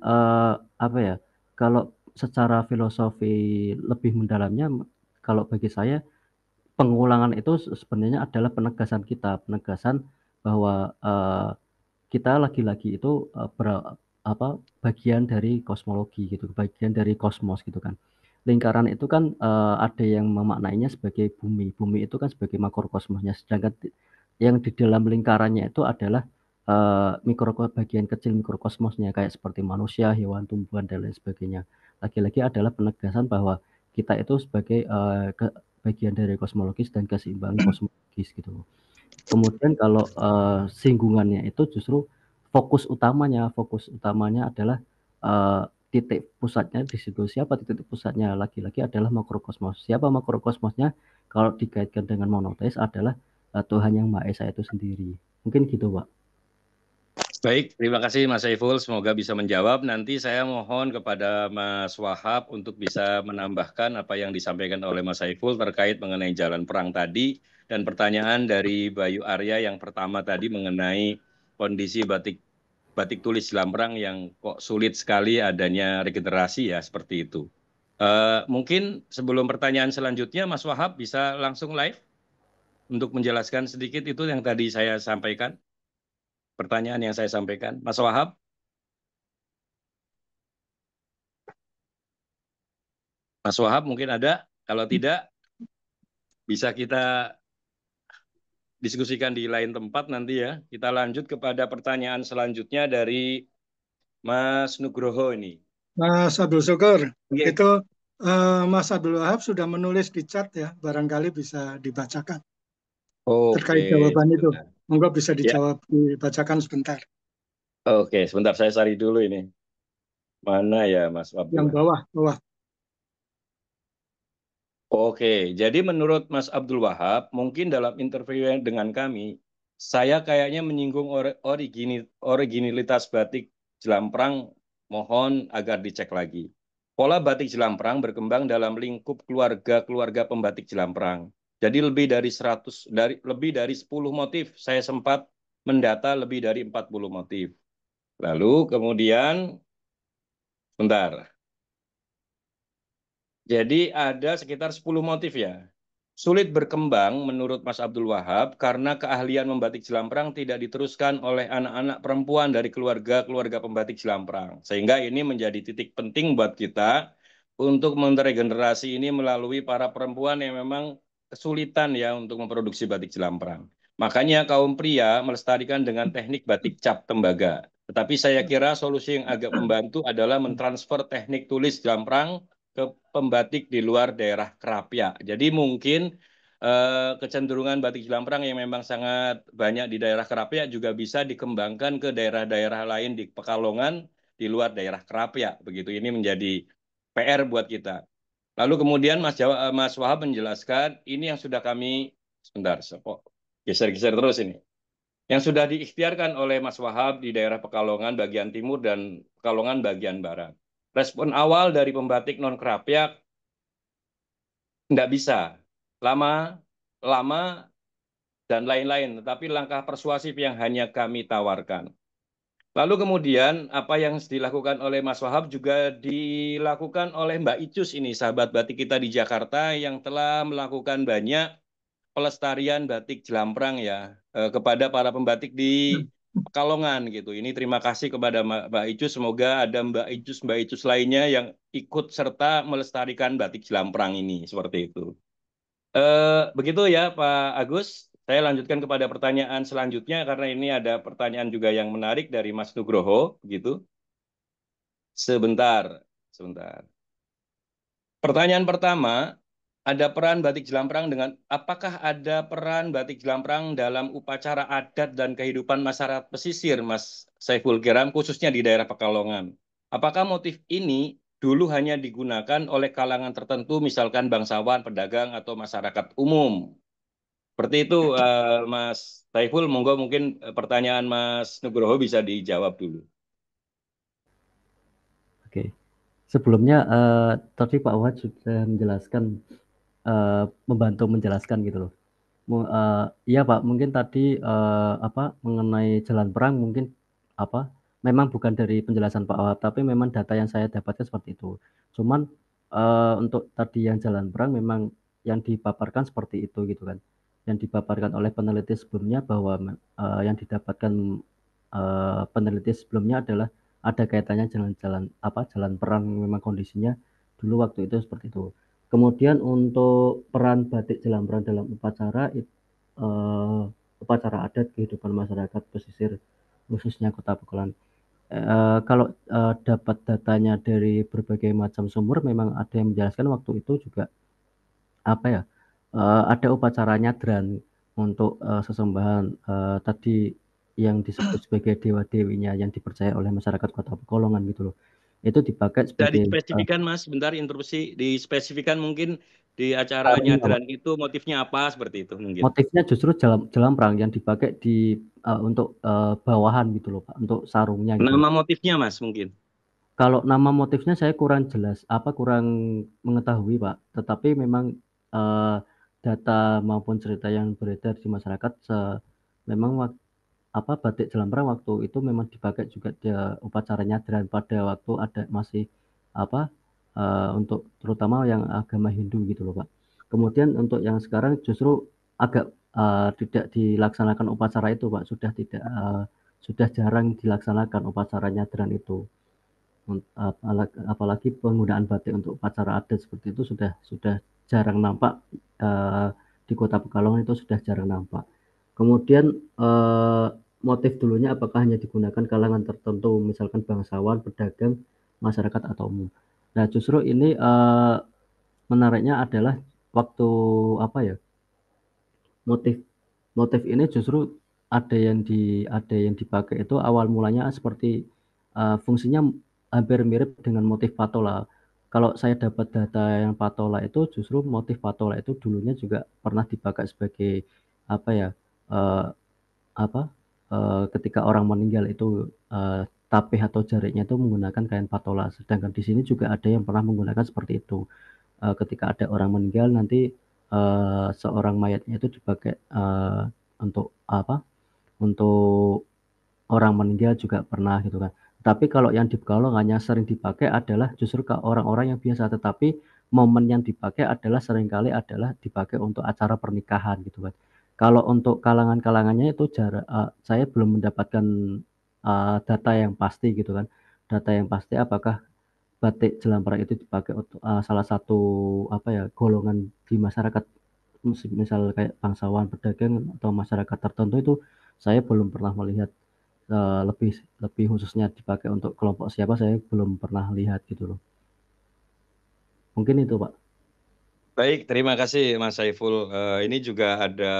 A: apa ya? Kalau secara filosofi lebih mendalamnya, kalau bagi saya pengulangan itu sebenarnya adalah penegasan kita, penegasan bahwa kita lagi-lagi itu bagian dari kosmologi gitu, bagian dari kosmos gitu kan. Lingkaran itu kan ada yang memaknainya sebagai bumi, bumi itu kan sebagai makrokosmosnya, sedangkan yang di dalam lingkarannya itu adalah bagian kecil mikrokosmosnya kayak seperti manusia, hewan, tumbuhan dan lain sebagainya. Lagi-lagi adalah penegasan bahwa kita itu sebagai bagian dari kosmologis dan keseimbangan kosmologis gitu. Kemudian kalau singgungannya itu justru fokus utamanya adalah titik pusatnya di situ. Siapa titik pusatnya? Lagi-lagi adalah makrokosmos. Siapa makrokosmosnya? Kalau dikaitkan dengan monoteis adalah Tuhan Yang Maha Esa itu sendiri. Mungkin gitu, Pak.
B: Baik, terima kasih Mas Saiful. Semoga bisa menjawab. Nanti saya mohon kepada Mas Wahab untuk bisa menambahkan apa yang disampaikan oleh Mas Saiful terkait mengenai jalan perang tadi dan pertanyaan dari Bayu Arya yang pertama tadi mengenai kondisi batik tulis jalan perang yang kok sulit sekali adanya regenerasi ya seperti itu. Mungkin sebelum pertanyaan selanjutnya Mas Wahab bisa langsung live untuk menjelaskan sedikit itu yang tadi saya sampaikan. Pertanyaan yang saya sampaikan. Mas Wahab? Mas Wahab mungkin ada, kalau tidak bisa kita diskusikan di lain tempat nanti ya. Kita lanjut kepada pertanyaan selanjutnya dari Mas Nugroho ini.
C: Mas Abdul Syukur,
B: Oke,
C: itu Mas Abdul Wahab sudah menulis di chat ya, barangkali bisa dibacakan
B: oke,
C: terkait jawaban itu.
B: sebentar.
C: Monggo bisa
B: Ya,
C: dijawab, dibacakan sebentar.
B: oke, sebentar saya cari dulu ini. Mana ya Mas
C: Yang
B: Abdullah?
C: bawah, bawah.
B: Oke, jadi menurut Mas Abdul Wahab, mungkin dalam interview dengan kami, saya kayaknya menyinggung originalitas batik Jelamprang, mohon agar dicek lagi. Pola batik Jelamprang berkembang dalam lingkup keluarga-keluarga pembatik Jelamprang. Jadi lebih dari 10 motif, saya sempat mendata lebih dari 40 motif. Lalu kemudian, bentar. Jadi ada sekitar 10 motif ya. Sulit berkembang menurut Mas Abdul Wahab karena keahlian membatik jelamprang tidak diteruskan oleh anak-anak perempuan dari keluarga-keluarga pembatik jelamprang. Sehingga ini menjadi titik penting buat kita untuk meregenerasi ini melalui para perempuan yang memang kesulitan ya untuk memproduksi batik jelamprang. Makanya kaum pria melestarikan dengan teknik batik cap tembaga. Tetapi saya kira solusi yang agak membantu adalah mentransfer teknik tulis jelamprang ke pembatik di luar daerah Kerapiak. Jadi mungkin kecenderungan batik Jelamprang yang memang sangat banyak di daerah Kerapiak juga bisa dikembangkan ke daerah-daerah lain di Pekalongan di luar daerah Kerapiak. Begitu ini menjadi PR buat kita. Lalu kemudian Mas Wahab menjelaskan ini yang sudah kami sebentar, geser-geser terus ini. Yang sudah diikhtiarkan oleh Mas Wahab di daerah Pekalongan bagian timur dan Pekalongan bagian barat. Respon awal dari pembatik non kerapiak nggak bisa. Lama, lama, dan lain-lain. Tetapi langkah persuasif yang hanya kami tawarkan. Lalu kemudian apa yang dilakukan oleh Mas Wahab juga dilakukan oleh Mbak Icus ini, sahabat batik kita di Jakarta yang telah melakukan banyak pelestarian batik Jelamprang ya kepada para pembatik di Pekalongan gitu. Ini terima kasih kepada Mbak Icus. Semoga ada Mbak Icus lainnya yang ikut serta melestarikan batik Jelamprang ini seperti itu. Begitu ya Pak Agus. Saya lanjutkan kepada pertanyaan selanjutnya karena ini ada pertanyaan juga yang menarik dari Mas Nugroho, gitu. Sebentar, sebentar. Pertanyaan pertama, apakah ada peran batik Jelamprang dalam upacara adat dan kehidupan masyarakat pesisir, Mas Saiful Kiram, khususnya di daerah Pekalongan? Apakah motif ini dulu hanya digunakan oleh kalangan tertentu, misalkan bangsawan, pedagang, atau masyarakat umum? Seperti itu, Mas Saiful. Monggo mungkin pertanyaan Mas Nugroho bisa dijawab dulu.
A: Oke. Sebelumnya tadi Pak Wahid sudah menjelaskan, membantu menjelaskan gitu loh. Iya Pak, mungkin tadi mengenai jalan perang mungkin memang bukan dari penjelasan Pak Wahab, tapi memang data yang saya dapatkan seperti itu. Cuman untuk tadi yang jalan perang memang yang dipaparkan seperti itu gitu kan. Yang dipaparkan oleh peneliti sebelumnya bahwa yang didapatkan peneliti sebelumnya adalah ada kaitannya jalan perang, memang kondisinya dulu waktu itu seperti itu. Kemudian untuk peran batik Jelamprang dalam upacara adat kehidupan masyarakat pesisir khususnya Kota Pekalongan. Kalau dapat datanya dari berbagai macam sumber, memang ada yang menjelaskan waktu itu juga ada upacara nyadran untuk sesembahan tadi yang disebut sebagai dewa-dewinya yang dipercaya oleh masyarakat Kota Pekalongan gitu loh. Itu dipakai
B: Tidak
A: sebagai
B: dispesifikan, Mas. Bentar interupsi. Dispesifikan mungkin di acaranya
A: ini apa,
B: Dran itu motifnya apa seperti itu mungkin.
A: motifnya justru Jelamprang yang dipakai untuk bawahan gitu loh Pak, untuk sarungnya gitu loh.
B: Nama motifnya, Mas, mungkin.
A: Kalau nama motifnya saya kurang jelas, kurang mengetahui Pak. Tetapi memang eh, data maupun cerita yang beredar di masyarakat, memang batik Jelamprang waktu itu memang dipakai juga di upacara nyadran pada waktu ada masih apa untuk terutama yang agama Hindu gitu loh Pak. Kemudian untuk yang sekarang justru agak tidak dilaksanakan upacara itu Pak, sudah jarang dilaksanakan upacara nyadran itu. Apalagi penggunaan batik untuk upacara adat seperti itu sudah jarang nampak, di Kota Pekalongan itu sudah jarang nampak. Kemudian motif dulunya apakah hanya digunakan kalangan tertentu, misalkan bangsawan, pedagang, masyarakat atau umum. Nah, justru ini menariknya adalah waktu motif motif ini justru ada yang dipakai itu awal mulanya seperti fungsinya hampir mirip dengan motif patola. Kalau saya dapat data yang patola itu justru motif patola itu dulunya juga pernah dipakai sebagai apa ya eh, apa ketika orang meninggal itu tapih atau jariknya itu menggunakan kain patola. Sedangkan di sini juga ada yang pernah menggunakan seperti itu. Ketika ada orang meninggal nanti seorang mayatnya itu dipakai untuk untuk orang meninggal juga pernah gitu kan. Tapi kalau yang di Pekalongan yang sering dipakai adalah justru ke orang-orang yang biasa, tetapi momen yang dipakai adalah seringkali adalah dipakai untuk acara pernikahan gitu kan. Kalau untuk kalangan-kalangannya itu saya belum mendapatkan data yang pasti gitu kan. Data yang pasti apakah batik Jelamprang itu dipakai untuk salah satu golongan di masyarakat, misal kayak bangsawan, pedagang atau masyarakat tertentu itu saya belum pernah melihat, lebih lebih khususnya dipakai untuk kelompok siapa saya belum pernah lihat gitu loh. Mungkin itu Pak.
B: Baik, terima kasih Mas Saiful. Ini juga ada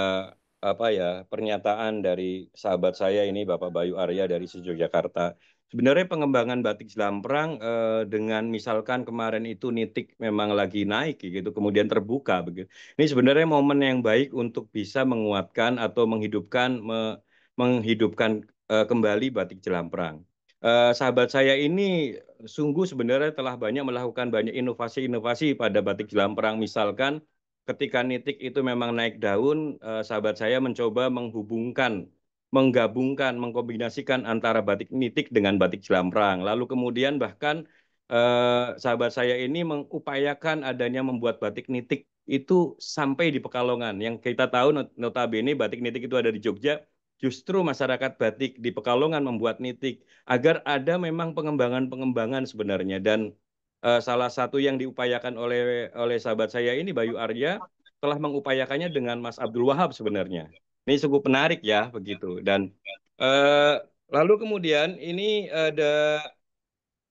B: pernyataan dari sahabat saya ini Bapak Bayu Arya dari Yogyakarta. Sebenarnya pengembangan batik Jelamprang dengan misalkan kemarin itu nitik memang lagi naik gitu, kemudian terbuka begitu. Ini sebenarnya momen yang baik untuk bisa menguatkan atau menghidupkan kembali batik Jelamprang. Sahabat saya ini sungguh sebenarnya telah melakukan banyak inovasi-inovasi pada batik Jelamprang. Misalkan ketika nitik itu memang naik daun, sahabat saya mencoba menggabungkan, mengkombinasikan antara batik nitik dengan batik Jelamprang. Lalu kemudian bahkan sahabat saya ini mengupayakan adanya membuat batik nitik itu sampai di Pekalongan. Yang kita tahu notabene batik nitik itu ada di Jogja, justru masyarakat batik di Pekalongan membuat nitik agar ada memang pengembangan-pengembangan sebenarnya. Dan salah satu yang diupayakan oleh sahabat saya ini Bayu Arya telah mengupayakannya dengan Mas Abdul Wahab sebenarnya. Ini cukup menarik ya begitu. Dan lalu kemudian ini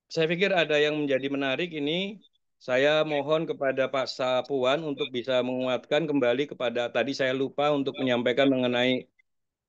B: saya pikir ada yang menjadi menarik ini. Saya mohon kepada Pak Sapuan untuk bisa menguatkan kembali kepada tadi saya lupa untuk menyampaikan mengenai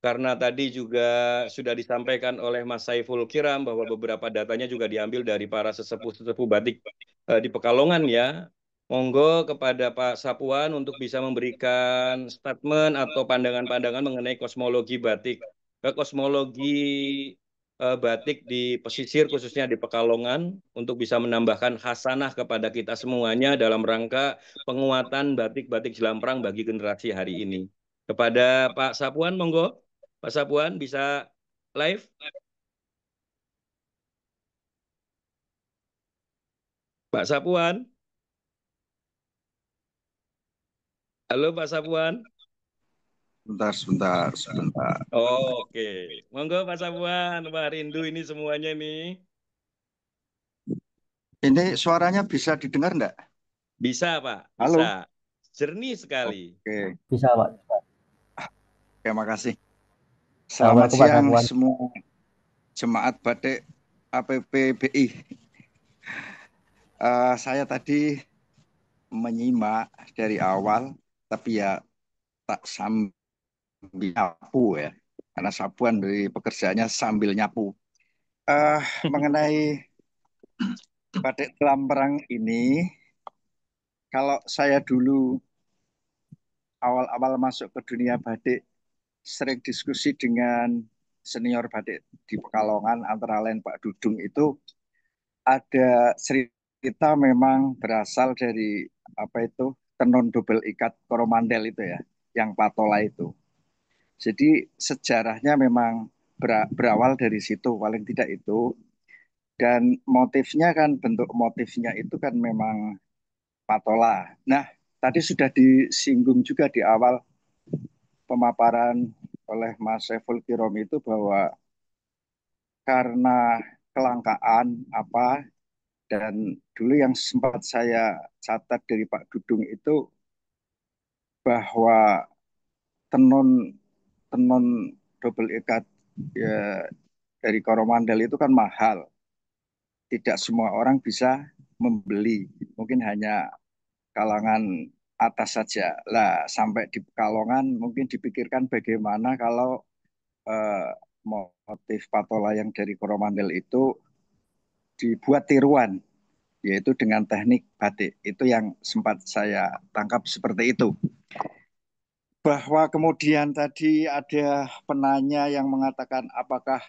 B: karena tadi juga sudah disampaikan oleh Mas Saiful Kiram bahwa beberapa datanya juga diambil dari para sesepuh-sesepuh batik di Pekalongan ya. Monggo kepada Pak Sapuan untuk bisa memberikan statement atau pandangan-pandangan mengenai kosmologi batik, kosmologi batik di pesisir khususnya di Pekalongan untuk bisa menambahkan khasanah kepada kita semuanya dalam rangka penguatan batik-batik Jelamprang bagi generasi hari ini. Kepada Pak Sapuan, monggo. Pak Sapuan bisa live? Pak Sapuan? Halo Pak Sapuan?
D: Sebentar.
B: Oke, monggo Pak Sapuan. Wah, rindu ini semuanya nih.
D: Ini suaranya bisa didengar enggak?
B: Bisa Pak,
D: Halo.
B: bisa. Jernih sekali.
D: Oke,
A: Bisa, Pak.
D: terima kasih. Selamat
A: Assalamualaikum Pak
D: siang
A: Sapuan.
D: semua jemaat batik APPBI. Saya tadi menyimak dari awal, tapi ya tak sambil nyapu ya, karena Sapuan dari pekerjaannya sambil nyapu. Mengenai batik Jelamprang ini, kalau saya dulu awal-awal masuk ke dunia batik, sering diskusi dengan senior batik di Pekalongan, antara lain Pak Dudung itu ada cerita memang berasal dari apa itu tenun double ikat Koromandel itu ya, yang patola itu. Jadi sejarahnya memang berawal dari situ, paling tidak itu. Dan motifnya kan bentuk motifnya itu kan memang patola. Nah, tadi sudah disinggung juga di awal pemaparan oleh Mas Saiful Kirom itu bahwa karena kelangkaan apa dan dulu yang sempat saya catat dari Pak Dudung itu bahwa tenun tenun double ikat ya, dari Coromandel itu kan mahal. Tidak semua orang bisa membeli. Mungkin hanya kalangan atas saja. Lah sampai di Pekalongan mungkin dipikirkan bagaimana kalau eh, motif patola yang dari Coromandel itu dibuat tiruan, yaitu dengan teknik batik. Itu yang sempat saya tangkap seperti itu. Bahwa kemudian tadi ada penanya yang mengatakan apakah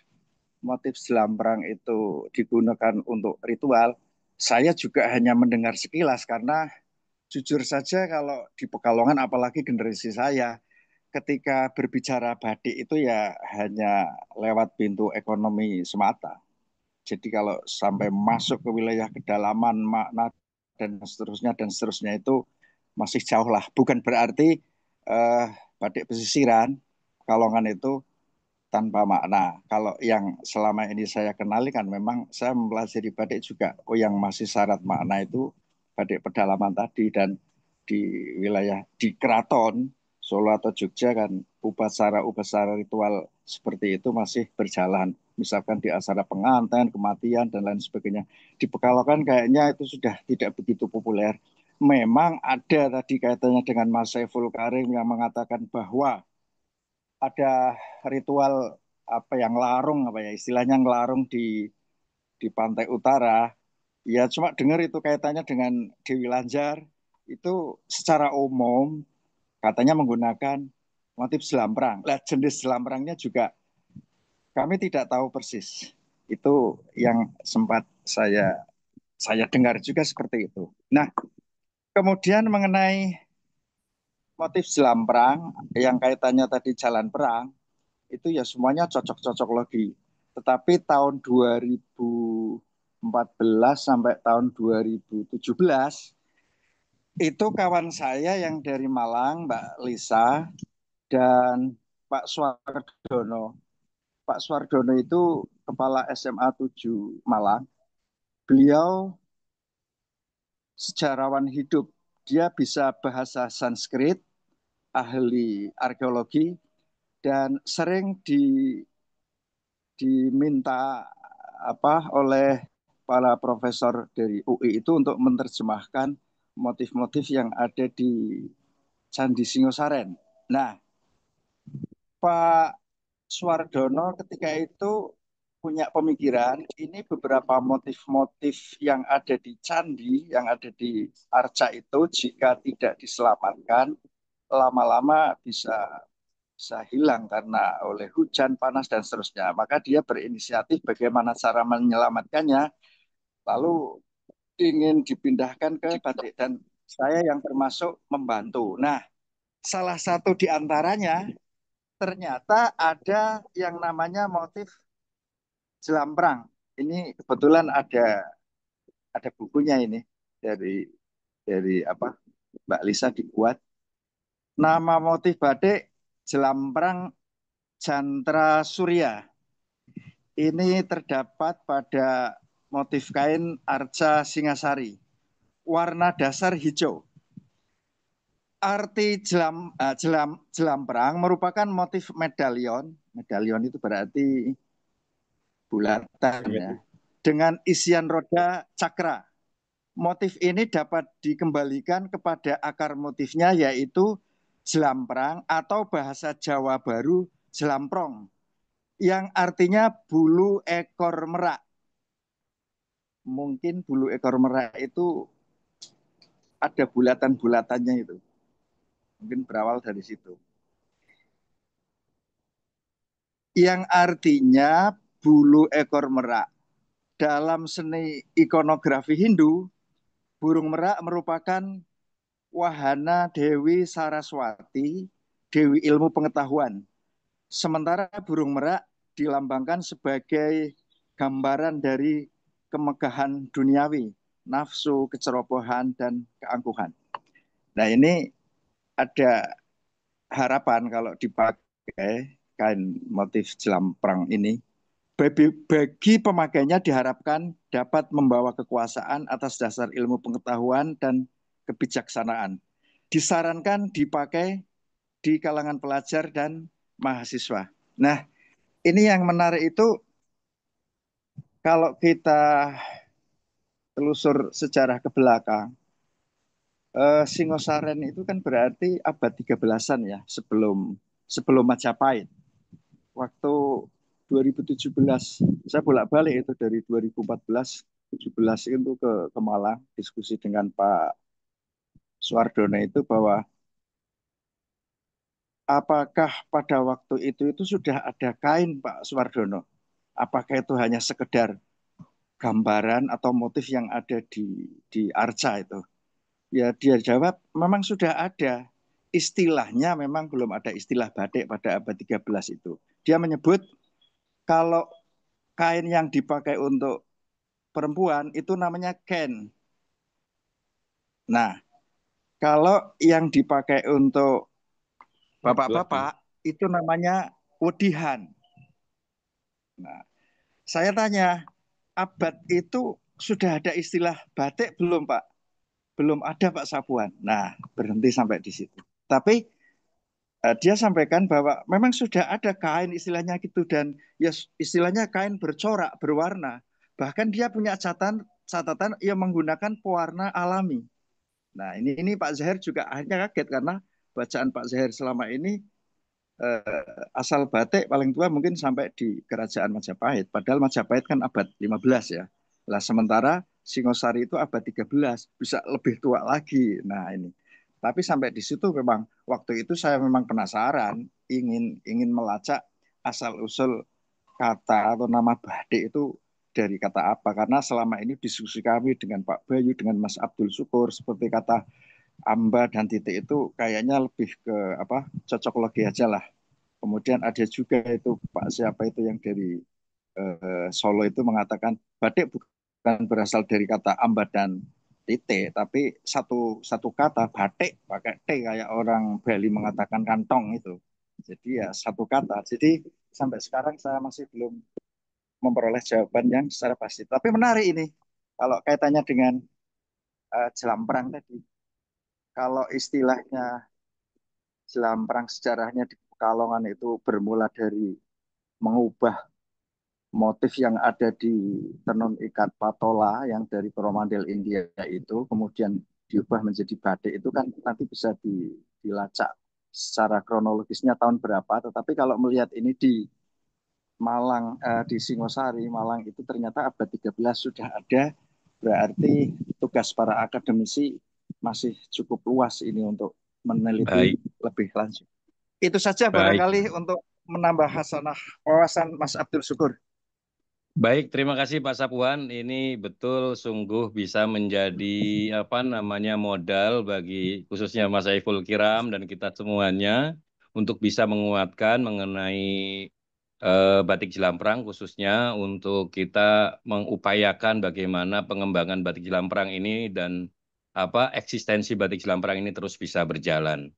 D: motif Jelamprang itu digunakan untuk ritual. Saya juga hanya mendengar sekilas karena jujur saja kalau di Pekalongan apalagi generasi saya ketika berbicara batik itu ya hanya lewat pintu ekonomi semata. Jadi kalau sampai masuk ke wilayah kedalaman makna dan seterusnya itu masih jauh lah. Bukan berarti eh, batik pesisiran Kalongan itu tanpa makna. Kalau yang selama ini saya kenali kan memang saya mempelajari batik juga. Oh yang masih syarat makna itu batik pedalaman tadi dan di wilayah di keraton Solo atau Jogja kan upacara ritual seperti itu masih berjalan. Misalkan di acara pengantin, kematian dan lain sebagainya. Di Pekalongan kayaknya itu sudah tidak begitu populer. Memang ada tadi kaitannya dengan Mas Saiful Karim yang mengatakan bahwa ada ritual apa yang larung apa ya istilahnya ngelarung di pantai utara ya cuma dengar itu kaitannya dengan Dewi Lanjar itu secara umum katanya menggunakan motif selamprang. Lah jenis selamprangnya juga kami tidak tahu persis. Itu yang sempat saya dengar juga seperti itu. Nah, kemudian mengenai motif selamprang yang kaitannya tadi jalan perang itu ya semuanya cocok-cocok logi. Tetapi tahun 2014 sampai tahun 2017 itu kawan saya yang dari Malang, Mbak Lisa dan Pak Suardono. Pak Suardono itu kepala SMA 7 Malang. Beliau sejarawan hidup dia bisa bahasa Sanskrit, ahli arkeologi, dan sering diminta oleh para profesor dari UI itu untuk menerjemahkan motif-motif yang ada di Candi Singosaren. Nah, Pak Suwardono ketika itu punya pemikiran ini beberapa motif-motif yang ada di candi, yang ada di arca itu jika tidak diselamatkan lama-lama bisa hilang karena oleh hujan, panas dan seterusnya. Maka dia berinisiatif bagaimana cara menyelamatkannya, lalu ingin dipindahkan ke batik dan saya yang termasuk membantu. Nah, salah satu di antaranya ternyata ada yang namanya motif Jelamprang. Ini kebetulan ada bukunya ini dari Mbak Lisa dibuat. Nama motif batik Jelamprang Jantra Surya. Ini terdapat pada motif kain arca Singasari. Warna dasar hijau. Arti jelamprang merupakan motif medalion. Medalion itu berarti bulatan ya. Dengan isian roda cakra. Motif ini dapat dikembalikan kepada akar motifnya yaitu jelamprang atau bahasa Jawa baru jelamprong yang artinya bulu ekor merak. Mungkin bulu ekor merak itu ada bulatan-bulatannya itu. Mungkin berawal dari situ. Yang artinya bulu ekor merak. Dalam seni ikonografi Hindu, burung merak merupakan wahana Dewi Saraswati, Dewi ilmu pengetahuan. Sementara burung merak dilambangkan sebagai gambaran dari kemegahan duniawi, nafsu, kecerobohan, dan keangkuhan. Nah ini ada harapan kalau dipakai kain motif jelamprang ini, bagi pemakainya diharapkan dapat membawa kekuasaan atas dasar ilmu pengetahuan dan kebijaksanaan. Disarankan dipakai di kalangan pelajar dan mahasiswa. Nah, ini yang menarik itu kalau kita telusur sejarah ke belakang, Singosaren itu kan berarti abad 13-an ya, sebelum Majapahit. Waktu 2017, saya bolak-balik itu dari 2014, 17 itu ke Malang, diskusi dengan Pak Suwardono itu bahwa apakah pada waktu itu sudah ada kain Pak Suwardono? Apakah itu hanya sekedar gambaran atau motif yang ada di arca itu? Ya dia jawab memang sudah ada. Istilahnya memang belum ada istilah batik pada abad 13 itu. Dia menyebut kalau kain yang dipakai untuk perempuan itu namanya ken. Nah, kalau yang dipakai untuk bapak-bapak itu namanya wedihan. Nah, saya tanya, abad itu sudah ada istilah batik belum, Pak? Belum ada, Pak Sapuan. Nah, berhenti sampai di situ. Tapi dia sampaikan bahwa memang sudah ada kain istilahnya gitu dan ya istilahnya kain bercorak, berwarna. Bahkan dia punya catatan yang menggunakan pewarna alami. Nah, ini Pak Zahir juga akhirnya kaget karena bacaan Pak Zahir selama ini asal batik paling tua mungkin sampai di Kerajaan Majapahit. Padahal Majapahit kan abad 15 ya. Lah sementara Singosari itu abad 13, bisa lebih tua lagi. Nah, ini. Tapi sampai di situ memang waktu itu saya memang penasaran, ingin melacak asal-usul kata atau nama badik itu dari kata apa. Karena selama ini diskusi kami dengan Pak Bayu, dengan Mas Abdul Syukur, seperti kata amba dan titik itu kayaknya lebih ke cocok logi aja lah. Kemudian ada juga itu Pak siapa itu yang dari Solo itu mengatakan batik bukan berasal dari kata amba dan titik, tapi satu kata batik pakai T kayak orang Bali mengatakan kantong itu. Jadi ya satu kata. Jadi sampai sekarang saya masih belum memperoleh jawaban yang secara pasti. Tapi menarik ini kalau kaitannya dengan jelamprang tadi. kalau istilahnya Jelamprang sejarahnya di Pekalongan itu bermula dari mengubah motif yang ada di tenun ikat patola yang dari Coromandel India itu kemudian diubah menjadi batik itu kan nanti bisa dilacak secara kronologisnya tahun berapa. Tetapi kalau melihat ini di Malang, di Singosari, Malang itu ternyata abad 13 sudah ada, berarti tugas para akademisi masih cukup luas ini untuk meneliti
B: Baik,
D: lebih lanjut. Itu saja
B: baik.
D: barangkali untuk menambah hasanah wawasan Mas Abdul Syukur.
B: Baik, terima kasih Pak Sapuan. Ini betul sungguh bisa menjadi apa namanya modal bagi khususnya Mas Saiful Kiram dan kita semuanya untuk bisa menguatkan mengenai batik Jelamprang khususnya untuk kita mengupayakan bagaimana pengembangan batik Jelamprang ini dan apa eksistensi batik Jelamprang ini terus bisa berjalan.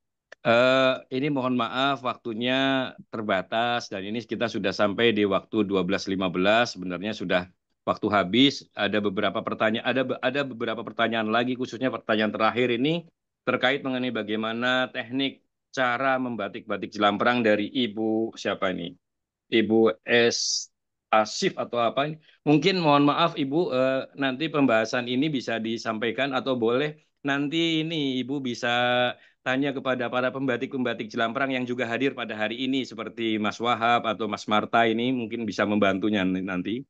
B: Ini mohon maaf waktunya terbatas dan ini kita sudah sampai di waktu 12.15 sebenarnya sudah waktu habis. Ada beberapa pertanyaan lagi khususnya pertanyaan terakhir ini terkait mengenai bagaimana teknik cara membatik batik Jelamprang dari Ibu siapa ini? Ibu S. Asif atau apa ini? Mungkin mohon maaf Ibu, nanti pembahasan ini bisa disampaikan atau boleh nanti ini Ibu bisa tanya kepada para pembatik-pembatik Jelamprang yang juga hadir pada hari ini seperti Mas Wahab atau Mas Marta ini mungkin bisa membantunya nanti.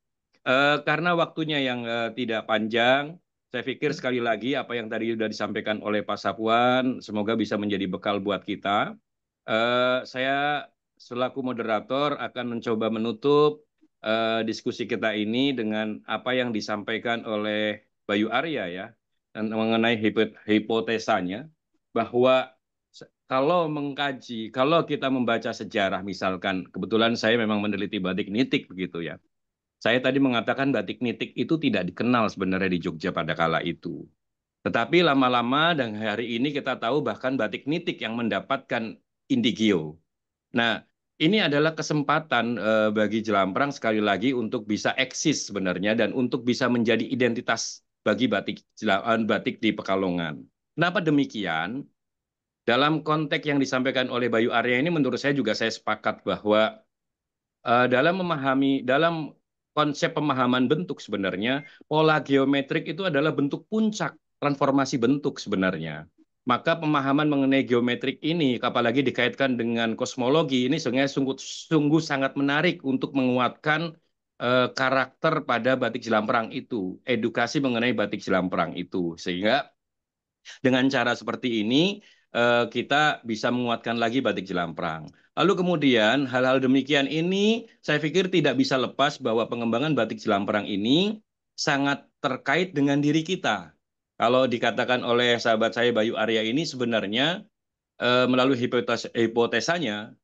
B: Karena waktunya yang tidak panjang, saya pikir sekali lagi apa yang tadi sudah disampaikan oleh Pak Sapuan, semoga bisa menjadi bekal buat kita. Saya selaku moderator akan mencoba menutup diskusi kita ini dengan apa yang disampaikan oleh Bayu Arya ya, dan mengenai hipotesanya bahwa kalau kita membaca sejarah misalkan, kebetulan saya memang meneliti batik nitik begitu ya. Saya tadi mengatakan batik nitik itu tidak dikenal sebenarnya di Jogja pada kala itu. Tetapi lama-lama dan hari ini kita tahu bahkan batik nitik yang mendapatkan indigio. Nah, ini adalah kesempatan bagi Jelamprang sekali lagi untuk bisa eksis sebenarnya dan untuk bisa menjadi identitas bagi batik di Pekalongan. Kenapa demikian? Dalam konteks yang disampaikan oleh Bayu Arya ini menurut saya juga saya sepakat bahwa dalam konsep pemahaman bentuk sebenarnya pola geometrik itu adalah bentuk puncak transformasi bentuk sebenarnya. Maka pemahaman mengenai geometrik ini, apalagi dikaitkan dengan kosmologi, ini sebenarnya sungguh sangat menarik untuk menguatkan karakter pada batik Jelamprang itu, edukasi mengenai batik Jelamprang itu, sehingga dengan cara seperti ini kita bisa menguatkan lagi batik Jelamprang. Lalu kemudian hal-hal demikian ini saya pikir tidak bisa lepas bahwa pengembangan batik Jelamprang ini sangat terkait dengan diri kita. Kalau dikatakan oleh sahabat saya Bayu Arya ini sebenarnya melalui hipotesanya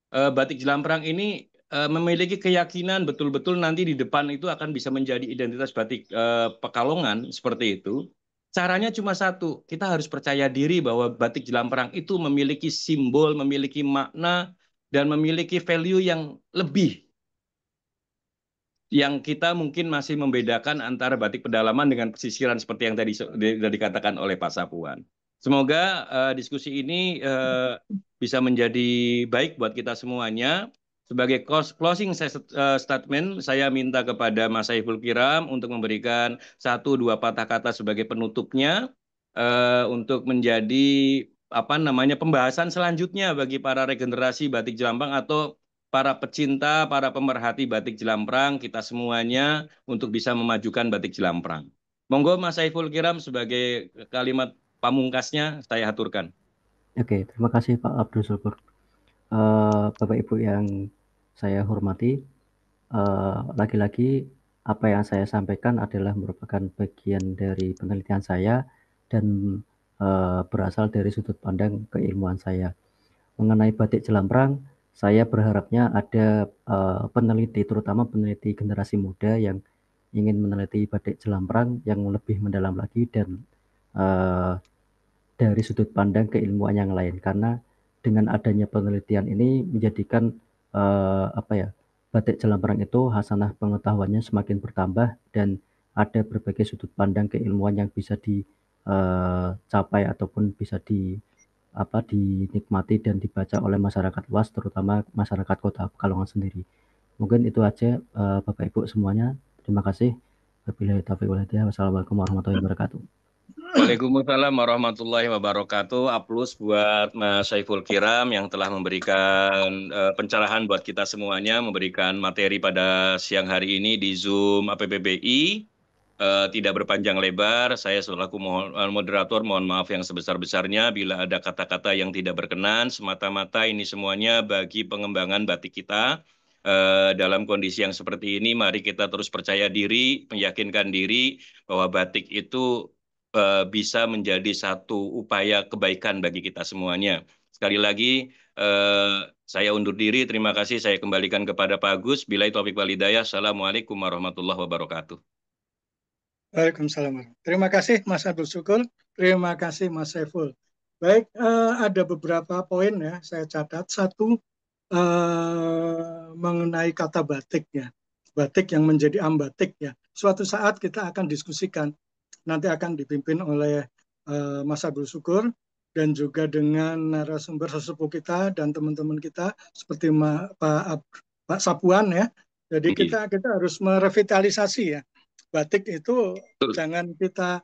B: batik Jelamprang ini memiliki keyakinan betul-betul nanti di depan itu akan bisa menjadi identitas batik Pekalongan seperti itu. Caranya cuma satu, kita harus percaya diri bahwa batik Jelamprang itu memiliki simbol, memiliki makna, dan memiliki value yang lebih yang kita mungkin masih membedakan antara batik pedalaman dengan pesisiran seperti yang tadi sudah dikatakan oleh Pak Sapuan. Semoga diskusi ini bisa menjadi baik buat kita semuanya. Sebagai closing statement, saya minta kepada Mas Saiful Kiram untuk memberikan 1-2 patah kata sebagai penutupnya untuk menjadi apa namanya pembahasan selanjutnya bagi para regenerasi batik Jelamprang atau para pecinta, para pemerhati batik Jelamprang, kita semuanya untuk bisa memajukan batik Jelamprang. Monggo Mas Saiful Kiram sebagai kalimat pamungkasnya saya aturkan.
A: Oke, terima kasih Pak Abdul Syukur. Bapak Ibu yang saya hormati, lagi-lagi apa yang saya sampaikan adalah merupakan bagian dari penelitian saya dan berasal dari sudut pandang keilmuan saya. Mengenai batik Jelamprang, saya berharapnya ada peneliti, terutama peneliti generasi muda yang ingin meneliti batik Jelamprang yang lebih mendalam lagi dan dari sudut pandang keilmuan yang lain, karena dengan adanya penelitian ini menjadikan batik Jelamprang itu hasanah pengetahuannya semakin bertambah dan ada berbagai sudut pandang keilmuan yang bisa capai ataupun bisa dinikmati dan dibaca oleh masyarakat luas, terutama masyarakat Kota Pekalongan sendiri. Mungkin itu aja, Bapak Ibu semuanya. Terima kasih. Wabillahi taufiq wal hidayah. Wassalamualaikum warahmatullahi wabarakatuh.
B: Waalaikumsalam warahmatullahi wabarakatuh. Aplaus buat Mas Saiful Kiram yang telah memberikan pencerahan buat kita semuanya, memberikan materi pada siang hari ini di Zoom APBBI. Tidak berpanjang lebar, saya selaku moderator mohon maaf yang sebesar-besarnya bila ada kata-kata yang tidak berkenan, semata-mata ini semuanya bagi pengembangan batik kita. Dalam kondisi yang seperti ini, mari kita terus percaya diri, meyakinkan diri bahwa batik itu bisa menjadi satu upaya kebaikan bagi kita semuanya. Sekali lagi, saya undur diri, terima kasih, saya kembalikan kepada Pak Agus. Billahi taufiq wal hidayah, assalamualaikum warahmatullahi wabarakatuh.
C: Waalaikumsalam. Terima kasih Mas Abdul Syukur, terima kasih Mas Saiful. Baik, ada beberapa poin ya saya catat. Satu, mengenai kata batik ya, batik yang menjadi ambatik ya. Suatu saat kita akan diskusikan, nanti akan dipimpin oleh Mas Abdul Syukur dan juga dengan narasumber sesepuh kita dan teman-teman kita seperti Pak Sapuan ya. Jadi kita harus merevitalisasi ya. Batik itu jangan kita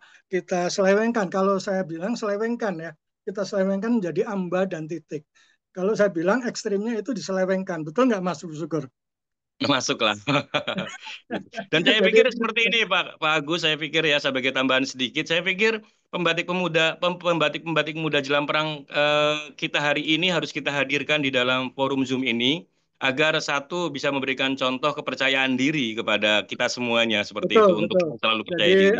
C: selewengkan. Kalau saya bilang selewengkan ya, kita selewengkan menjadi amba dan titik. Kalau saya bilang ekstrimnya itu diselewengkan, betul nggak Mas Syukur?
B: Masuklah. Dan saya pikir seperti ini Pak Agus, saya pikir ya sebagai tambahan sedikit, saya pikir pembatik muda Jelang Perang kita hari ini harus kita hadirkan di dalam forum Zoom ini agar satu bisa memberikan contoh kepercayaan diri kepada kita semuanya seperti itu untuk selalu percaya
C: Jadi,
B: diri.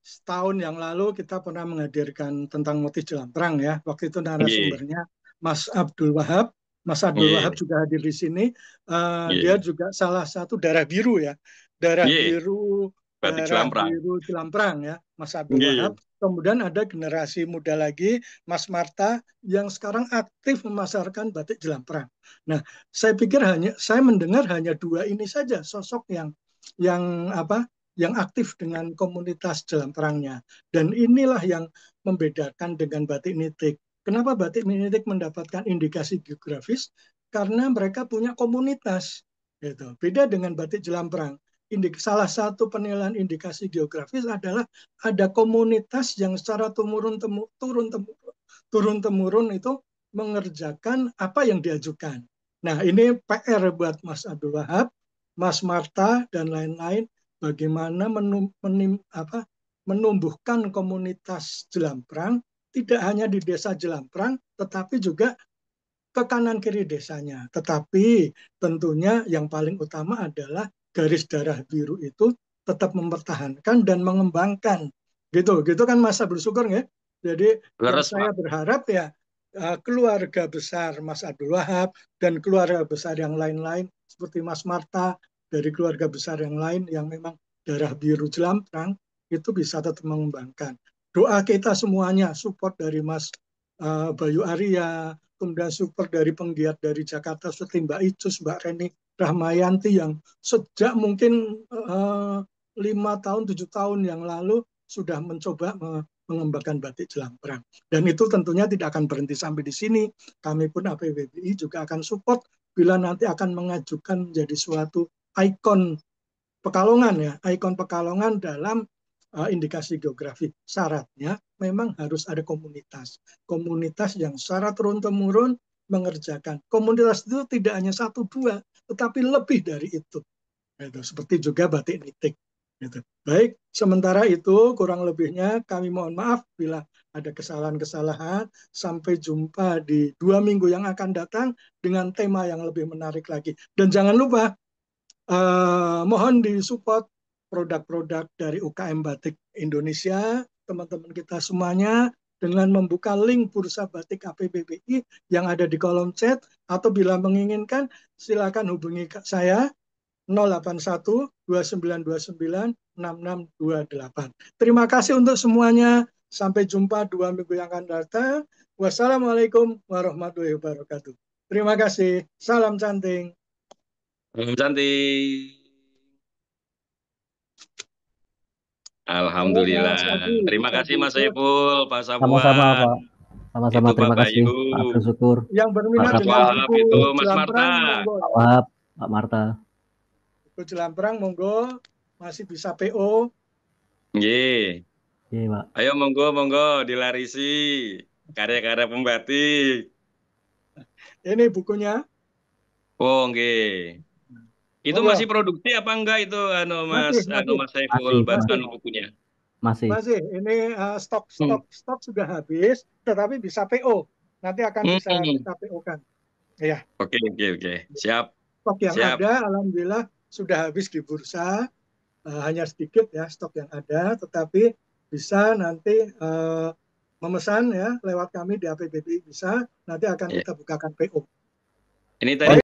C: setahun yang lalu kita pernah menghadirkan tentang motif Jelang Perang ya. Waktu itu narasumbernya Mas Abdul Wahab. Mas Abdul Wahab juga hadir di sini. Dia juga salah satu darah biru ya. Darah biru Jelang Perang ya, Mas Abdul Wahab. Kemudian ada generasi muda lagi, Mas Marta, yang sekarang aktif memasarkan batik Jelang Perang. Nah, saya pikir saya mendengar hanya dua ini saja sosok yang aktif dengan komunitas Jelang Perangnya. Dan inilah yang membedakan dengan batik nitik. Kenapa batik nitik mendapatkan indikasi geografis? Karena mereka punya komunitas. Gitu. Beda dengan batik Jelang Perang. Salah satu penilaian indikasi geografis adalah ada komunitas yang secara turun-temurun itu mengerjakan apa yang diajukan. Nah, ini PR buat Mas Abdul Wahab, Mas Marta, dan lain-lain, bagaimana menumbuhkan komunitas Jelang Perang, tidak hanya di desa Jelang Perang, tetapi juga ke kanan kiri desanya. Tetapi tentunya yang paling utama adalah garis darah biru itu tetap mempertahankan dan mengembangkan. Gitu kan Mas Abdul Syukur ya. Jadi saya berharap ya keluarga besar Mas Abdul Wahab dan keluarga besar yang lain-lain seperti Mas Marta dari keluarga besar yang lain yang memang darah biru Jelang Perang itu bisa tetap mengembangkan. Doa kita semuanya, support dari Mas Bayu Arya, kemudian support dari penggiat dari Jakarta seperti Mbak Icus, Mbak Reni Rahmayanti yang sejak mungkin 5 tahun, 7 tahun yang lalu sudah mencoba mengembangkan batik Jelang Perang. Dan itu tentunya tidak akan berhenti sampai di sini. Kami pun APBBI juga akan support bila nanti akan mengajukan menjadi suatu ikon Pekalongan ya, ikon Pekalongan dalam indikasi geografi. Syaratnya memang harus ada komunitas. Komunitas yang secara turun-temurun mengerjakan. Komunitas itu tidak hanya 1-2, tetapi lebih dari itu. Gitu. Seperti juga batik nitik. Gitu. Baik, sementara itu kurang lebihnya kami mohon maaf bila ada kesalahan-kesalahan. Sampai jumpa di 2 minggu yang akan datang dengan tema yang lebih menarik lagi. Dan jangan lupa, mohon disupport produk-produk dari UKM Batik Indonesia, teman-teman kita semuanya, dengan membuka link Bursa Batik APBBI yang ada di kolom chat, atau bila menginginkan silakan hubungi saya 081 2929 6628. Terima kasih untuk semuanya. Sampai jumpa 2 minggu yang akan datang. Wassalamualaikum warahmatullahi wabarakatuh. Terima kasih. Salam canting.
B: Salam cantik. Alhamdulillah.
C: Mas Adi
B: Terima
C: bisa
B: kasih Mas
C: diikut.
B: Saiful, Pak
A: Sama-sama,
B: Safwan,
A: Pak. Sama-sama,
B: itu
A: terima
B: Bapak
A: kasih,
B: Yu,
A: Pak Abdul Syukur,
C: Yang
A: Pak
C: berminat
B: Mas
C: dengan
A: Safwan,
B: Wahab
C: buku
B: itu, Mas Marta.
C: Jelamprang, monggo
A: Pak
C: ya.
A: Wahab, Pak Marta.
C: Buku Jelamprang, monggo. Masih bisa PO.
B: Nggih.
A: Iya, Pak.
B: Ayo monggo dilarisi karya-karya pembatik.
C: Ini bukunya.
B: Oh, nggih. Itu
C: Monggo.
B: masih produksi apa enggak itu Mas Saiful
A: Masih.
B: bukunya?
A: Masih.
C: Ini stok sudah habis, tetapi bisa PO. Nanti akan bisa kita PO-kan. Ya.
B: Oke. Siap.
C: Stok yang ada, alhamdulillah sudah habis di bursa. Hanya sedikit ya stok yang ada, tetapi bisa nanti memesan ya lewat kami di APBPI bisa. Nanti akan kita bukakan PO.
B: Ini tadi